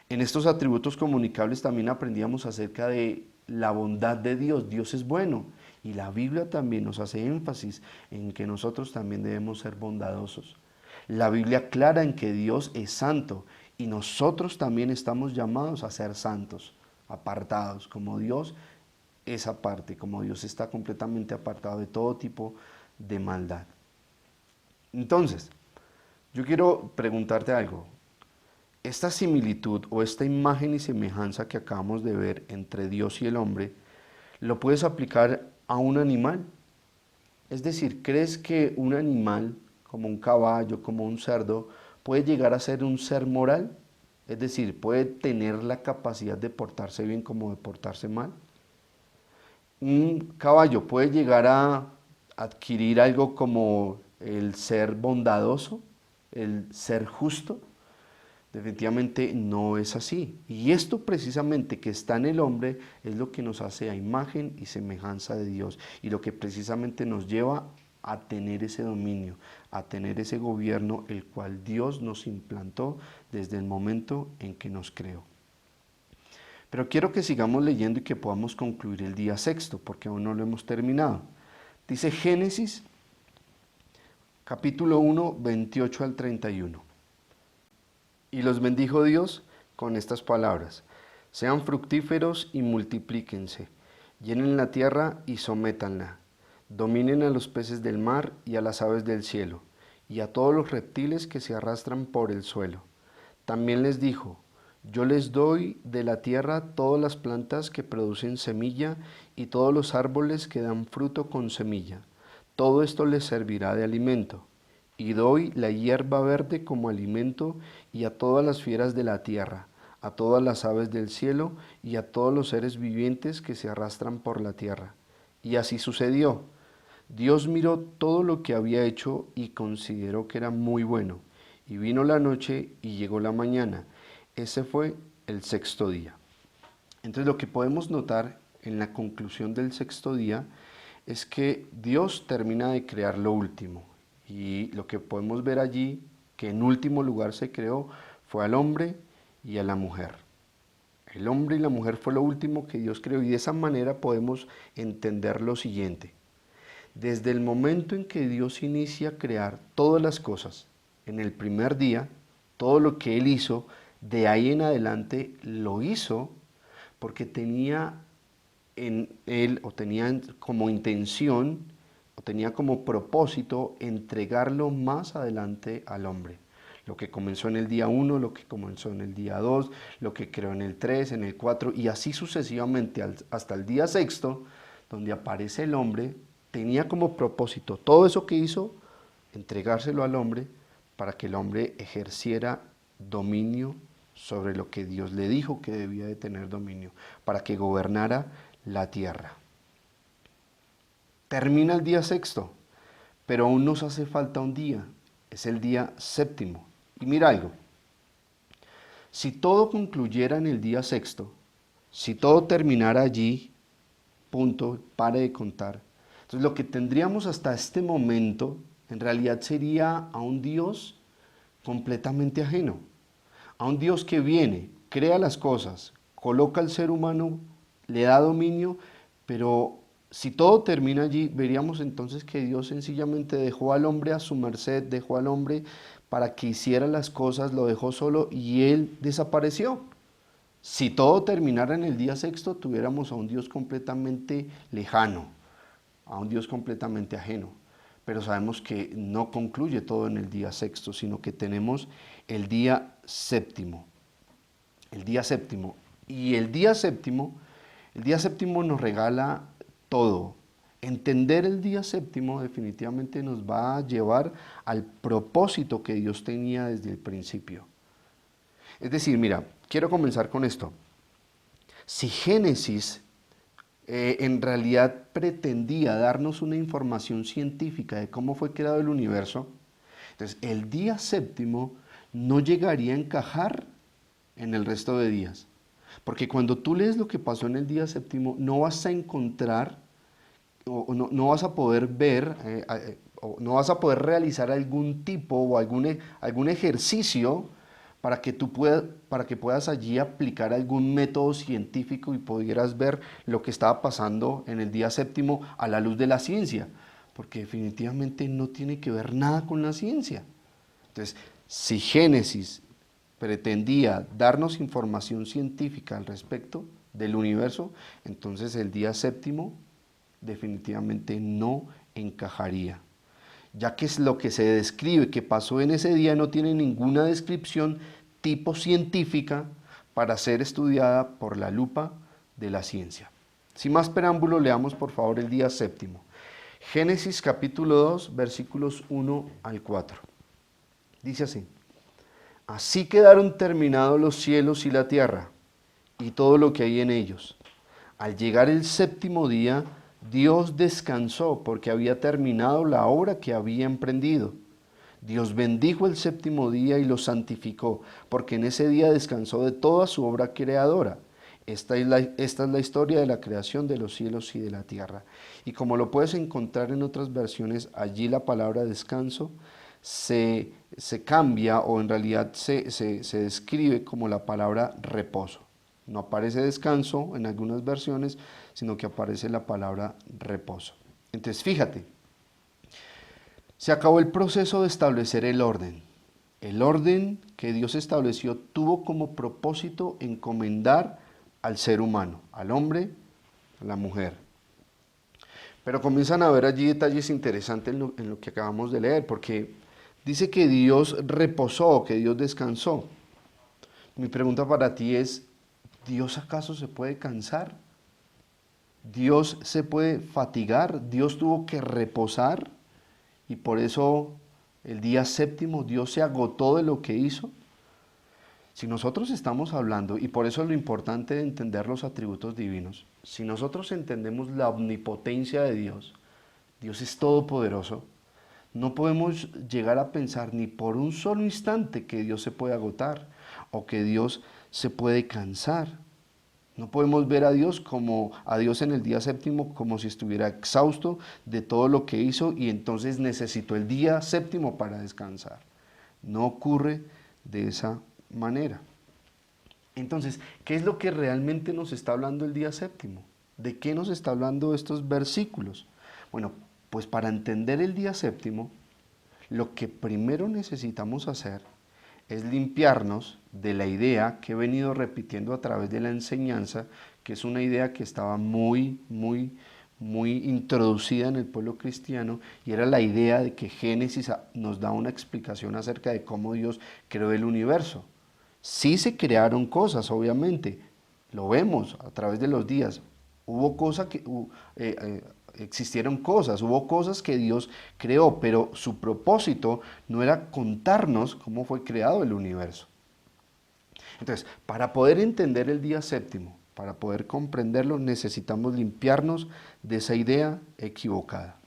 En estos atributos comunicables también aprendíamos acerca de la bondad de Dios. Dios es bueno y la Biblia también nos hace énfasis en que nosotros también debemos ser bondadosos. La Biblia aclara en que Dios es santo y nosotros también estamos llamados a ser santos, apartados, como Dios es aparte, como Dios está completamente apartado de todo tipo de maldad. Entonces, yo quiero preguntarte algo. Esta similitud o esta imagen y semejanza que acabamos de ver entre Dios y el hombre, ¿lo puedes aplicar a un animal? Es decir, ¿crees que un animal, como un caballo, como un cerdo, puede llegar a ser un ser moral? Es decir, ¿puede tener la capacidad de portarse bien como de portarse mal? ¿Un caballo puede llegar a adquirir algo como el ser bondadoso, el ser justo? Definitivamente no es así. Y esto precisamente que está en el hombre es lo que nos hace a imagen y semejanza de Dios y lo que precisamente nos lleva a tener ese dominio, a tener ese gobierno el cual Dios nos implantó desde el momento en que nos creó. Pero quiero que sigamos leyendo y que podamos concluir el día sexto, porque aún no lo hemos terminado. Dice Génesis, capítulo 1, 28 al 31. Y los bendijo Dios con estas palabras: sean fructíferos y multiplíquense, llenen la tierra y sométanla, dominen a los peces del mar y a las aves del cielo, y a todos los reptiles que se arrastran por el suelo. También les dijo: yo les doy de la tierra todas las plantas que producen semilla y todos los árboles que dan fruto con semilla. Todo esto les servirá de alimento. Y doy la hierba verde como alimento y a todas las fieras de la tierra, a todas las aves del cielo y a todos los seres vivientes que se arrastran por la tierra. Y así sucedió. Dios miró todo lo que había hecho y consideró que era muy bueno. Y vino la noche y llegó la mañana. Ese fue el sexto día. Entonces lo que podemos notar en la conclusión del sexto día es que Dios termina de crear lo último. Y lo que podemos ver allí, que en último lugar se creó, fue al hombre y a la mujer. El hombre y la mujer fue lo último que Dios creó y de esa manera podemos entender lo siguiente. Desde el momento en que Dios inicia a crear todas las cosas, en el primer día, todo lo que Él hizo, de ahí en adelante lo hizo porque tenía en Él o tenía como intención o tenía como propósito entregarlo más adelante al hombre. Lo que comenzó en el día 1, lo que comenzó en el día 2, lo que creó en el 3, en el 4 y así sucesivamente hasta el día sexto, donde aparece el hombre tenía como propósito todo eso que hizo, entregárselo al hombre para que el hombre ejerciera dominio sobre lo que Dios le dijo que debía de tener dominio, para que gobernara la tierra. Termina el día sexto, pero aún nos hace falta un día, es el día séptimo. Y mira algo, si todo concluyera en el día sexto, si todo terminara allí, punto, pare de contar, entonces lo que tendríamos hasta este momento en realidad sería a un Dios completamente ajeno, a un Dios que viene, crea las cosas, coloca al ser humano, le da dominio, pero si todo termina allí, veríamos entonces que Dios sencillamente dejó al hombre a su merced, dejó al hombre para que hiciera las cosas, lo dejó solo y él desapareció. Si todo terminara en el día sexto, tuviéramos a un Dios completamente lejano, a un Dios completamente ajeno. Pero sabemos que no concluye todo en el día sexto, sino que tenemos el día séptimo. El día séptimo. Y el día séptimo nos regala todo. Entender el día séptimo definitivamente nos va a llevar al propósito que Dios tenía desde el principio. Es decir, mira, quiero comenzar con esto. Si Génesis en realidad pretendía darnos una información científica de cómo fue creado el universo, entonces el día séptimo no llegaría a encajar en el resto de días. Porque cuando tú lees lo que pasó en el día séptimo, no vas a encontrar o no vas a poder ver, o no vas a poder realizar algún tipo o algún ejercicio para que puedas allí aplicar algún método científico y pudieras ver lo que estaba pasando en el día séptimo a la luz de la ciencia, porque definitivamente no tiene que ver nada con la ciencia. Entonces, si Génesis pretendía darnos información científica al respecto del universo, entonces el día séptimo definitivamente no encajaría, ya que es lo que se describe que pasó en ese día no tiene ninguna descripción tipo científica para ser estudiada por la lupa de la ciencia. Sin más preámbulo, leamos por favor el día séptimo. Génesis capítulo 2, versículos 1 al 4. Dice así: Así quedaron terminados los cielos y la tierra, y todo lo que hay en ellos. Al llegar el séptimo día, Dios descansó porque había terminado la obra que había emprendido. Dios bendijo el séptimo día y lo santificó, porque en ese día descansó de toda su obra creadora. Esta es la historia de la creación de los cielos y de la tierra. Y como lo puedes encontrar en otras versiones, allí la palabra descanso se cambia o en realidad se describe como la palabra reposo. No aparece descanso en algunas versiones, sino que aparece la palabra reposo. Entonces, fíjate, se acabó el proceso de establecer el orden. El orden que Dios estableció tuvo como propósito encomendar al ser humano, al hombre, a la mujer. Pero comienzan a haber allí detalles interesantes en lo que acabamos de leer, porque dice que Dios reposó, que Dios descansó. Mi pregunta para ti es, ¿Dios acaso se puede cansar? ¿Dios se puede fatigar? ¿Dios tuvo que reposar? Y por eso el día séptimo Dios se agotó de lo que hizo. Si nosotros estamos hablando, y por eso es lo importante de entender los atributos divinos, si nosotros entendemos la omnipotencia de Dios, Dios es todopoderoso, no podemos llegar a pensar ni por un solo instante que Dios se puede agotar o que Dios se puede cansar. No podemos ver a Dios en el día séptimo como si estuviera exhausto de todo lo que hizo y entonces necesitó el día séptimo para descansar. No ocurre de esa manera. Entonces, ¿qué es lo que realmente nos está hablando el día séptimo? ¿De qué nos está hablando estos versículos? Bueno, pues para entender el día séptimo, lo que primero necesitamos hacer es limpiarnos de la idea que he venido repitiendo a través de la enseñanza, que es una idea que estaba muy introducida en el pueblo cristiano, y era la idea de que Génesis nos da una explicación acerca de cómo Dios creó el universo. Sí se crearon cosas, obviamente, lo vemos a través de los días. Hubo cosas que existieron cosas, hubo cosas que Dios creó, pero su propósito no era contarnos cómo fue creado el universo. Entonces, para poder entender el día séptimo, para poder comprenderlo, necesitamos limpiarnos de esa idea equivocada.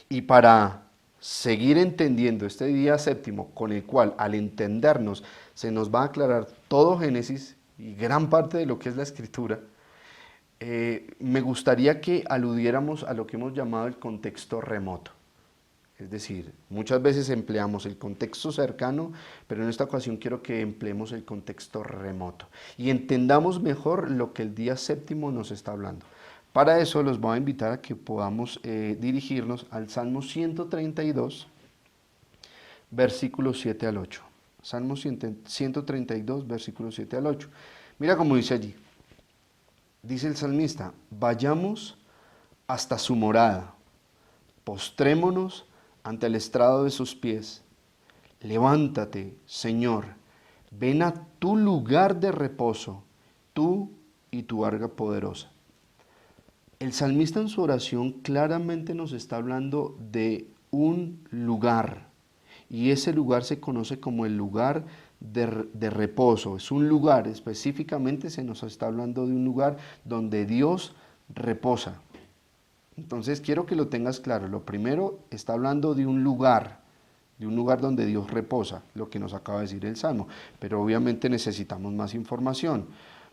Y para seguir entendiendo este día séptimo, con el cual al entendernos se nos va a aclarar todo Génesis y gran parte de lo que es la escritura, me gustaría que aludiéramos a lo que hemos llamado el contexto remoto. Es decir, muchas veces empleamos el contexto cercano, pero en esta ocasión quiero que empleemos el contexto remoto y entendamos mejor lo que el día séptimo nos está hablando. Para eso los voy a invitar a que podamos dirigirnos al Salmo 132, versículos 7 al 8. Salmo 132, versículos 7 al 8. Mira cómo dice allí. Dice el salmista, vayamos hasta su morada, postrémonos ante el estrado de sus pies. Levántate, Señor, ven a tu lugar de reposo, tú y tu arca poderosa. El salmista en su oración claramente nos está hablando de un lugar, y ese lugar se conoce como el lugar de reposo. Es un lugar, específicamente se nos está hablando de un lugar donde Dios reposa. Entonces quiero que lo tengas claro. Lo primero, está hablando de un lugar donde Dios reposa, lo que nos acaba de decir el Salmo. Pero obviamente necesitamos más información.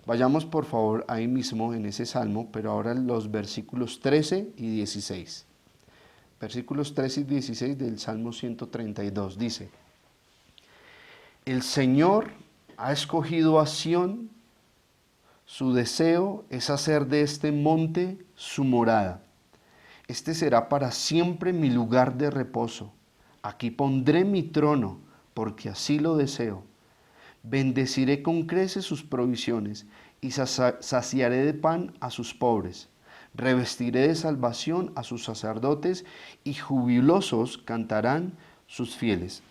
Vayamos por favor ahí mismo en ese Salmo, pero ahora los versículos 13 y 16. Versículos 13 y 16 del Salmo 132 dice, el Señor ha escogido a Sión, su deseo es hacer de este monte su morada. Este será para siempre mi lugar de reposo. Aquí pondré mi trono, porque así lo deseo. Bendeciré con creces sus provisiones y saciaré de pan a sus pobres. Revestiré de salvación a sus sacerdotes y jubilosos cantarán sus fieles.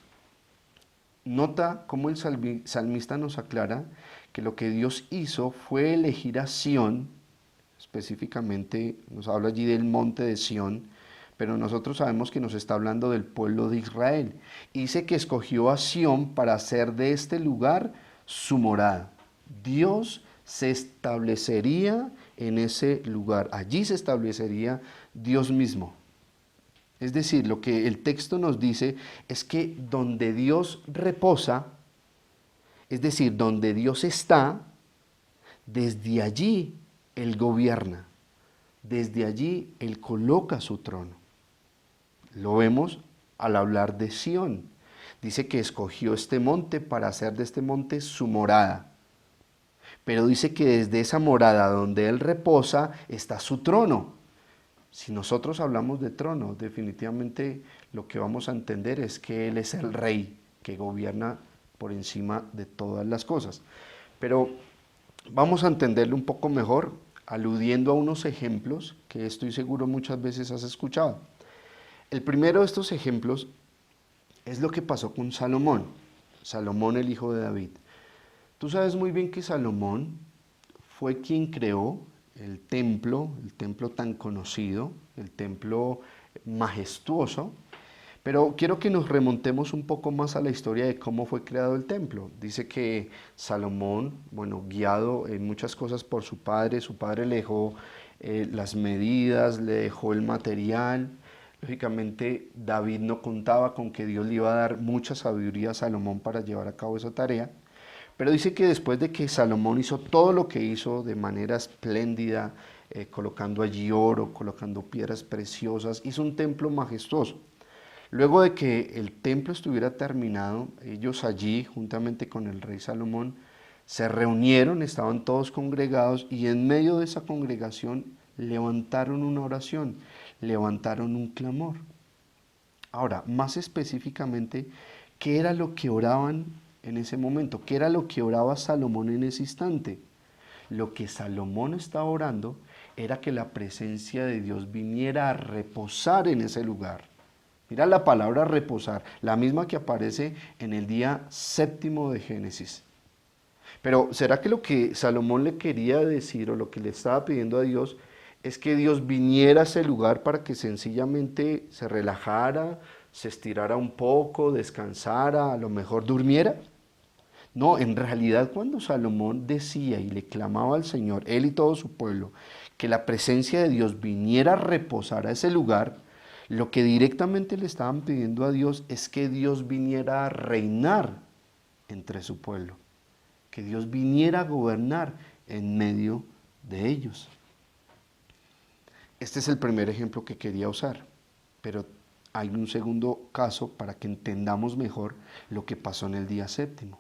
Nota cómo el salmista nos aclara que lo que Dios hizo fue elegir a Sión, específicamente nos habla allí del monte de Sión, pero nosotros sabemos que nos está hablando del pueblo de Israel. Y dice que escogió a Sión para hacer de este lugar su morada. Dios se establecería en ese lugar, allí se establecería Dios mismo. Es decir, lo que el texto nos dice es que donde Dios reposa, es decir, donde Dios está, desde allí Él gobierna, desde allí Él coloca su trono. Lo vemos al hablar de Sión. Dice que escogió este monte para hacer de este monte su morada. Pero dice que desde esa morada donde Él reposa está su trono. Si nosotros hablamos de trono, definitivamente lo que vamos a entender es que Él es el rey que gobierna por encima de todas las cosas. Pero vamos a entenderlo un poco mejor aludiendo a unos ejemplos que estoy seguro muchas veces has escuchado. El primero de estos ejemplos es lo que pasó con Salomón, Salomón el hijo de David. Tú sabes muy bien que Salomón fue quien creó el templo tan conocido, el templo majestuoso, pero quiero que nos remontemos un poco más a la historia de cómo fue creado el templo. Dice que Salomón, guiado en muchas cosas por su padre le dejó las medidas, le dejó el material. Lógicamente David no contaba con que Dios le iba a dar mucha sabiduría a Salomón para llevar a cabo esa tarea. Pero dice que después de que Salomón hizo todo lo que hizo de manera espléndida, colocando allí oro, colocando piedras preciosas, hizo un templo majestuoso. Luego de que el templo estuviera terminado, ellos allí, juntamente con el rey Salomón, se reunieron, estaban todos congregados y en medio de esa congregación levantaron una oración, levantaron un clamor. Ahora, más específicamente, ¿qué era lo que oraban en ese momento? ¿Qué era lo que oraba Salomón en ese instante? Lo que Salomón estaba orando era que la presencia de Dios viniera a reposar en ese lugar. Mira la palabra reposar, la misma que aparece en el día séptimo de Génesis. Pero ¿será que lo que Salomón le quería decir o lo que le estaba pidiendo a Dios es que Dios viniera a ese lugar para que sencillamente se relajara, se estirara un poco, descansara, a lo mejor durmiera. No, en realidad cuando Salomón decía y le clamaba al Señor, él y todo su pueblo, que la presencia de Dios viniera a reposar a ese lugar, lo que directamente le estaban pidiendo a Dios es que Dios viniera a reinar entre su pueblo, que Dios viniera a gobernar en medio de ellos. Este es el primer ejemplo que quería usar, pero hay un segundo caso para que entendamos mejor lo que pasó en el día séptimo.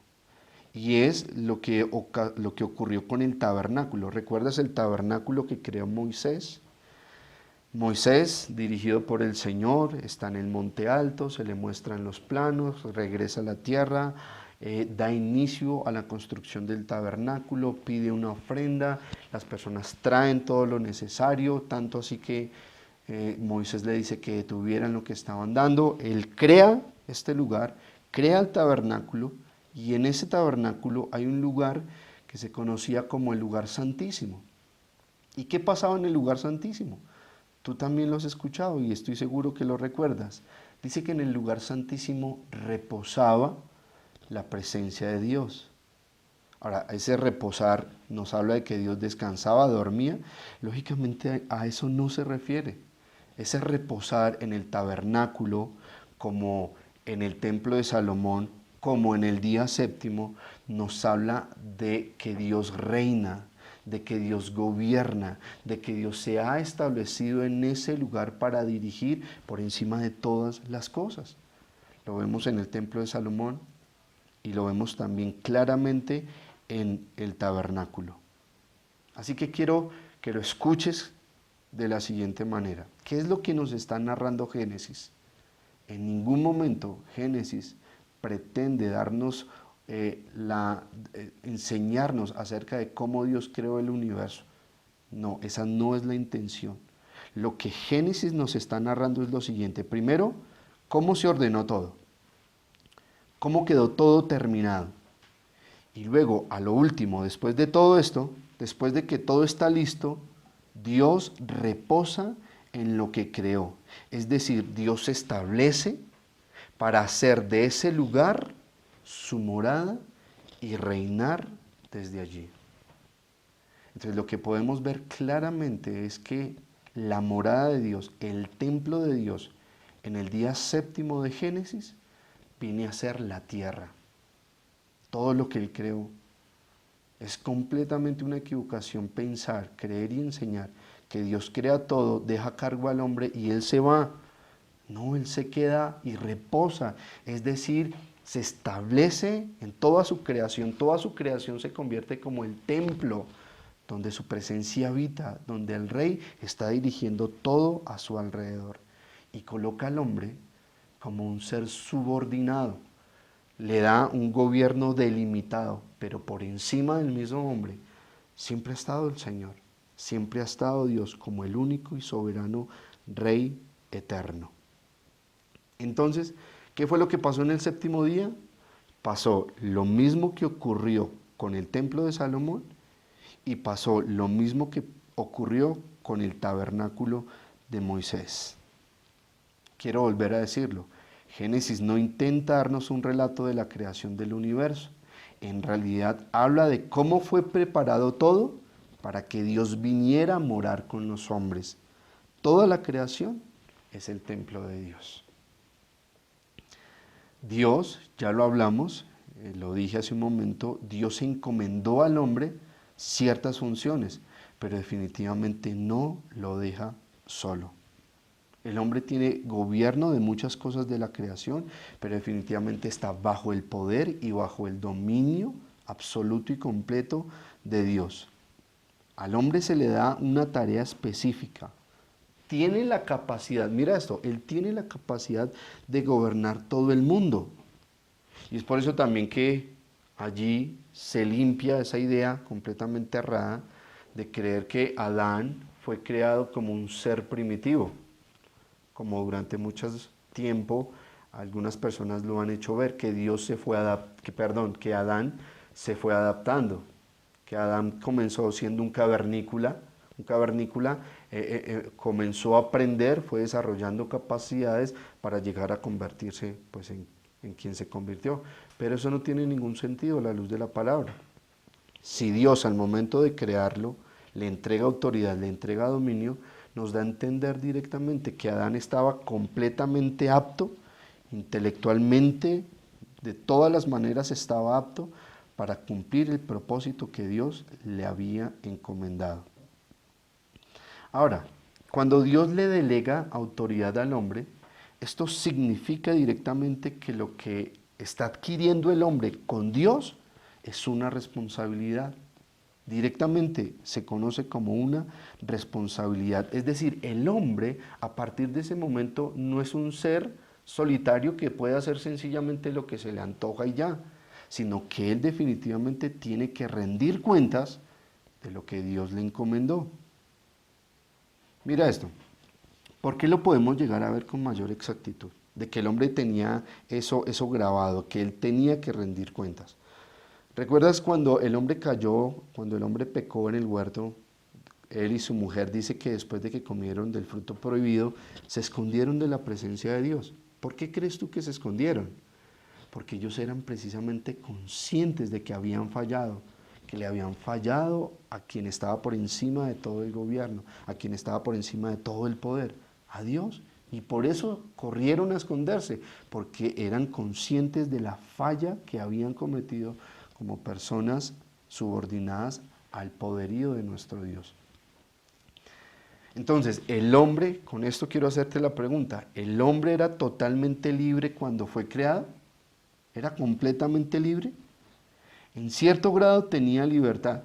Y es lo que ocurrió con el tabernáculo. ¿Recuerdas el tabernáculo que creó Moisés? Moisés, dirigido por el Señor, está en el monte alto, se le muestran los planos, regresa a la tierra, da inicio a la construcción del tabernáculo, pide una ofrenda, las personas traen todo lo necesario, tanto así que Moisés le dice que detuvieran lo que estaban dando. Él crea este lugar, crea el tabernáculo, y en ese tabernáculo hay un lugar que se conocía como el lugar santísimo. ¿Y qué pasaba en el lugar santísimo? Tú también lo has escuchado y estoy seguro que lo recuerdas. Dice que en el lugar santísimo reposaba la presencia de Dios. Ahora, ese reposar nos habla de que Dios descansaba, dormía. Lógicamente a eso no se refiere. Ese reposar en el tabernáculo, como en el templo de Salomón, como en el día séptimo, nos habla de que Dios reina, de que Dios gobierna, de que Dios se ha establecido en ese lugar para dirigir por encima de todas las cosas. Lo vemos en el templo de Salomón y lo vemos también claramente en el tabernáculo. Así que quiero que lo escuches de la siguiente manera. ¿Qué es lo que nos está narrando Génesis? En ningún momento Génesis pretende darnos enseñarnos acerca de cómo Dios creó el universo. No, esa no es la intención. Lo que Génesis nos está narrando es lo siguiente. Primero, cómo se ordenó todo, cómo quedó todo terminado. Y luego, a lo último, después de todo esto, después de que todo está listo, Dios reposa en lo que creó. Es decir, Dios se establece para hacer de ese lugar su morada y reinar desde allí. Entonces lo que podemos ver claramente es que la morada de Dios, el templo de Dios, en el día séptimo de Génesis, viene a ser la tierra. Todo lo que Él creó. Es completamente una equivocación pensar, creer y enseñar que Dios crea todo, deja cargo al hombre y Él se va. No, Él se queda y reposa. Es decir, se establece en toda su creación se convierte como el templo donde su presencia habita, donde el rey está dirigiendo todo a su alrededor y coloca al hombre como un ser subordinado. Le da un gobierno delimitado, pero por encima del mismo hombre siempre ha estado el Señor, siempre ha estado Dios como el único y soberano Rey eterno. Entonces, ¿qué fue lo que pasó en el séptimo día? Pasó lo mismo que ocurrió con el templo de Salomón y pasó lo mismo que ocurrió con el tabernáculo de Moisés. Quiero volver a decirlo. Génesis no intenta darnos un relato de la creación del universo. En realidad habla de cómo fue preparado todo para que Dios viniera a morar con los hombres. Toda la creación es el templo de Dios. Dios, ya lo hablamos, lo dije hace un momento, Dios encomendó al hombre ciertas funciones, pero definitivamente no lo deja solo. El hombre tiene gobierno de muchas cosas de la creación, pero definitivamente está bajo el poder y bajo el dominio absoluto y completo de Dios. Al hombre se le da una tarea específica. Tiene la capacidad, mira esto, él tiene la capacidad de gobernar todo el mundo. Y es por eso también que allí se limpia esa idea completamente errada de creer que Adán fue creado como un ser primitivo, como durante mucho tiempo algunas personas lo han hecho ver, que que Adán se fue adaptando, que Adán comenzó siendo un cavernícola comenzó a aprender, fue desarrollando capacidades para llegar a convertirse pues, en quien se convirtió. Pero eso no tiene ningún sentido a la luz de la palabra. Si Dios al momento de crearlo le entrega autoridad, le entrega dominio, nos da a entender directamente que Adán estaba completamente apto, intelectualmente, de todas las maneras estaba apto para cumplir el propósito que Dios le había encomendado. Ahora, cuando Dios le delega autoridad al hombre, esto significa directamente que lo que está adquiriendo el hombre con Dios es una responsabilidad. Directamente se conoce como una responsabilidad. Es decir, el hombre a partir de ese momento no es un ser solitario que puede hacer sencillamente lo que se le antoja y ya, sino que él definitivamente tiene que rendir cuentas de lo que Dios le encomendó. Mira esto, ¿por qué lo podemos llegar a ver con mayor exactitud? De que el hombre tenía eso grabado, que él tenía que rendir cuentas. ¿Recuerdas cuando el hombre cayó, cuando el hombre pecó en el huerto? Él y su mujer dice que después de que comieron del fruto prohibido, se escondieron de la presencia de Dios. ¿Por qué crees tú que se escondieron? Porque ellos eran precisamente conscientes de que habían fallado, que le habían fallado a quien estaba por encima de todo el gobierno, a quien estaba por encima de todo el poder, a Dios. Y por eso corrieron a esconderse, porque eran conscientes de la falla que habían cometido como personas subordinadas al poderío de nuestro Dios. Entonces, el hombre, con esto quiero hacerte la pregunta, ¿el hombre era totalmente libre cuando fue creado? ¿Era completamente libre? En cierto grado tenía libertad,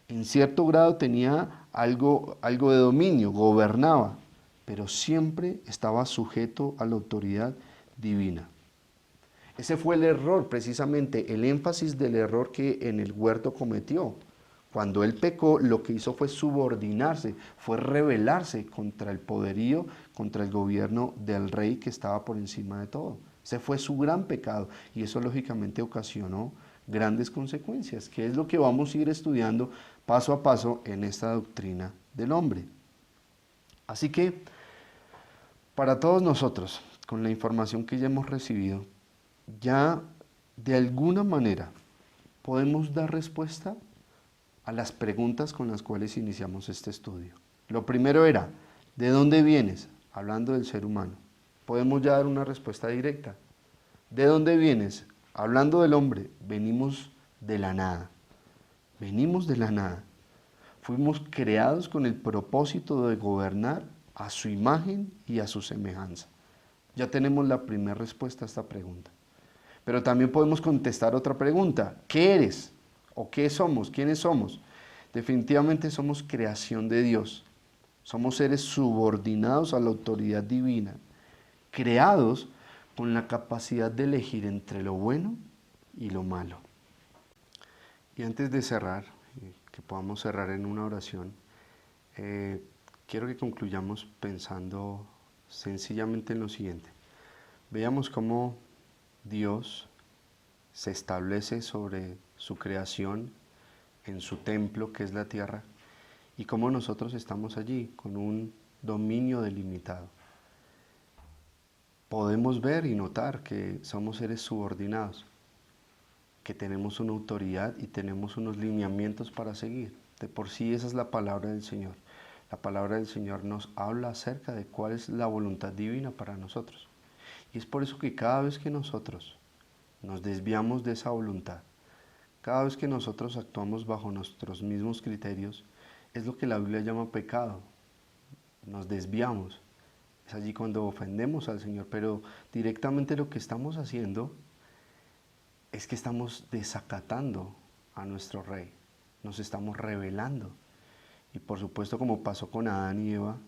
en cierto grado tenía algo de dominio, gobernaba, pero siempre estaba sujeto a la autoridad divina. Ese fue el error, precisamente el énfasis del error que en el huerto cometió. Cuando él pecó, lo que hizo fue subordinarse, fue rebelarse contra el poderío, contra el gobierno del rey que estaba por encima de todo. Ese fue su gran pecado y eso lógicamente ocasionó grandes consecuencias, que es lo que vamos a ir estudiando paso a paso en esta doctrina del hombre. Así que, para todos nosotros, con la información que ya hemos recibido, ya de alguna manera podemos dar respuesta a las preguntas con las cuales iniciamos este estudio. Lo primero era, ¿de dónde vienes? Hablando del ser humano. Podemos ya dar una respuesta directa. ¿De dónde vienes? Hablando del hombre, venimos de la nada. Venimos de la nada. Fuimos creados con el propósito de gobernar a su imagen y a su semejanza. Ya tenemos la primera respuesta a esta pregunta. Pero también podemos contestar otra pregunta. ¿Qué eres? ¿O qué somos? ¿Quiénes somos? Definitivamente somos creación de Dios. Somos seres subordinados a la autoridad divina, creados con la capacidad de elegir entre lo bueno y lo malo. Y antes de cerrar, que podamos cerrar en una oración, quiero que concluyamos pensando sencillamente en lo siguiente. Veamos cómo Dios se establece sobre su creación, en su templo que es la tierra, y cómo nosotros estamos allí con un dominio delimitado. Podemos ver y notar que somos seres subordinados, que tenemos una autoridad y tenemos unos lineamientos para seguir. De por sí esa es la palabra del Señor. La palabra del Señor nos habla acerca de cuál es la voluntad divina para nosotros. Y es por eso que cada vez que nosotros nos desviamos de esa voluntad, cada vez que nosotros actuamos bajo nuestros mismos criterios, es lo que la Biblia llama pecado. Nos desviamos. Es allí cuando ofendemos al Señor, pero directamente lo que estamos haciendo es que estamos desacatando a nuestro Rey. Nos estamos rebelando. Y por supuesto, como pasó con Adán y Eva,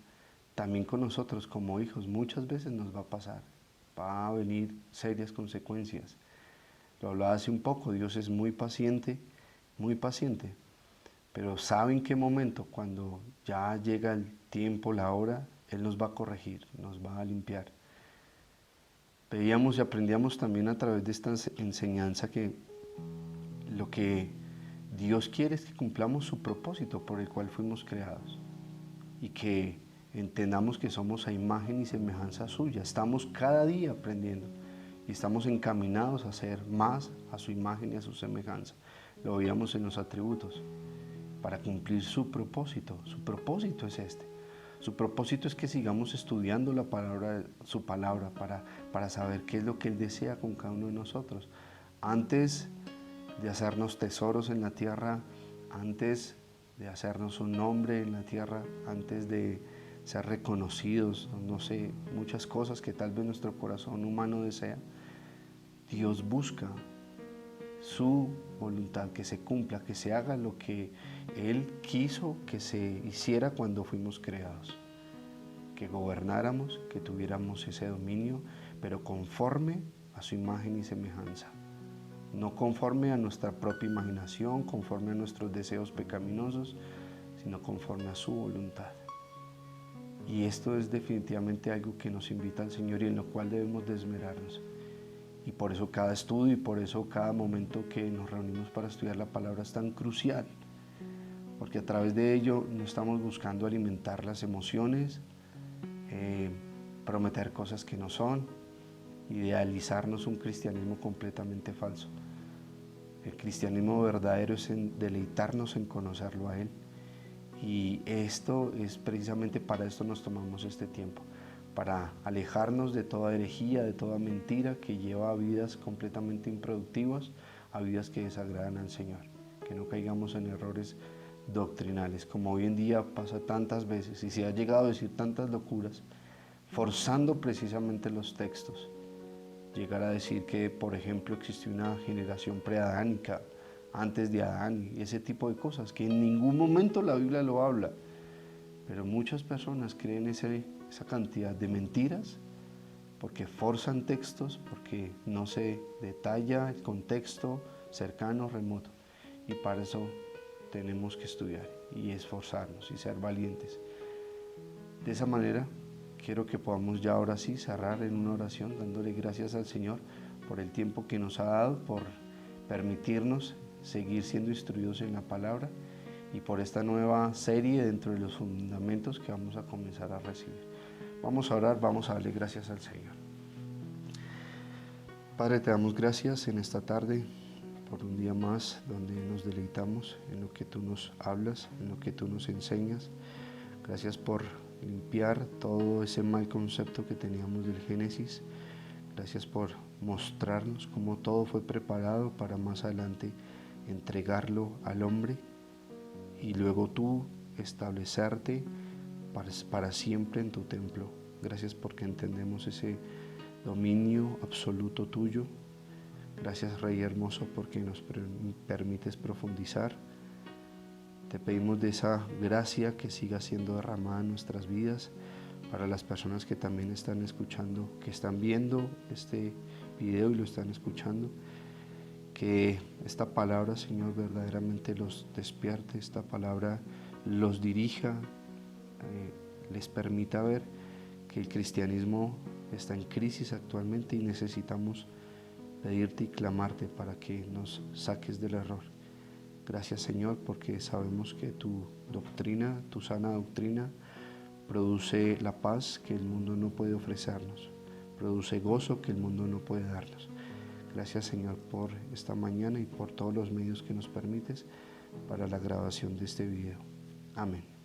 también con nosotros como hijos muchas veces nos va a pasar. Va a venir serias consecuencias. Lo hablaba hace un poco, Dios es muy paciente, pero sabe en qué momento, cuando ya llega el tiempo, la hora, Él nos va a corregir, nos va a limpiar. Veíamos y aprendíamos también a través de esta enseñanza que lo que Dios quiere es que cumplamos su propósito por el cual fuimos creados. y que entendamos que somos a imagen y semejanza suya. Estamos cada día aprendiendo y estamos encaminados a ser más a su imagen y a su semejanza. Lo veíamos en los atributos, para cumplir su propósito. Su propósito es este. Su propósito es que sigamos estudiando la palabra, su palabra, para saber qué es lo que Él desea con cada uno de nosotros. Antes de hacernos tesoros en la tierra, antes de hacernos un nombre en la tierra, antes de ser reconocidos, no sé, muchas cosas que tal vez nuestro corazón humano desea, Dios busca su voluntad, que se cumpla, que se haga lo que Él quiso que se hiciera cuando fuimos creados, que gobernáramos, que tuviéramos ese dominio, pero conforme a su imagen y semejanza, no conforme a nuestra propia imaginación, conforme a nuestros deseos pecaminosos, sino conforme a su voluntad. Y esto es definitivamente algo que nos invita al Señor y en lo cual debemos de esmerarnos. Y por eso cada estudio y por eso cada momento que nos reunimos para estudiar la palabra es tan crucial, porque a través de ello no estamos buscando alimentar las emociones, prometer cosas que no son, idealizarnos un cristianismo completamente falso. El cristianismo verdadero es deleitarnos en conocerlo a Él, y esto es precisamente para esto nos tomamos este tiempo, para alejarnos de toda herejía, de toda mentira que lleva a vidas completamente improductivas, a vidas que desagradan al Señor, que no caigamos en errores doctrinales, como hoy en día pasa tantas veces y se ha llegado a decir tantas locuras, forzando precisamente los textos. Llegar a decir que, por ejemplo, existió una generación preadánica antes de Adán y ese tipo de cosas, que en ningún momento la Biblia lo habla, pero muchas personas creen esa cantidad de mentiras porque forzan textos, porque no se detalla el contexto cercano, remoto, y para eso tenemos que estudiar y esforzarnos y ser valientes. De esa manera quiero que podamos ya ahora sí cerrar en una oración dándole gracias al Señor por el tiempo que nos ha dado, por permitirnos seguir siendo instruidos en la palabra y por esta nueva serie dentro de los fundamentos que vamos a comenzar a recibir. Vamos a orar, vamos a darle gracias al Señor. Padre, te damos gracias en esta tarde por un día más donde nos deleitamos en lo que tú nos hablas, en lo que tú nos enseñas. Gracias por limpiar todo ese mal concepto que teníamos del Génesis. Gracias por mostrarnos cómo todo fue preparado para más adelante entregarlo al hombre y luego tú establecerte para siempre en tu templo. Gracias porque entendemos ese dominio absoluto tuyo. Gracias, Rey hermoso, porque nos permites profundizar. Te pedimos de esa gracia que siga siendo derramada en nuestras vidas para las personas que también están escuchando, que están viendo este video y lo están escuchando. Que esta palabra, Señor, verdaderamente los despierte, esta palabra los dirija, les permita ver que el cristianismo está en crisis actualmente y necesitamos pedirte y clamarte para que nos saques del error. Gracias, Señor, porque sabemos que tu doctrina, tu sana doctrina, produce la paz que el mundo no puede ofrecernos, produce gozo que el mundo no puede darnos. Gracias, Señor, por esta mañana y por todos los medios que nos permites para la grabación de este video. Amén.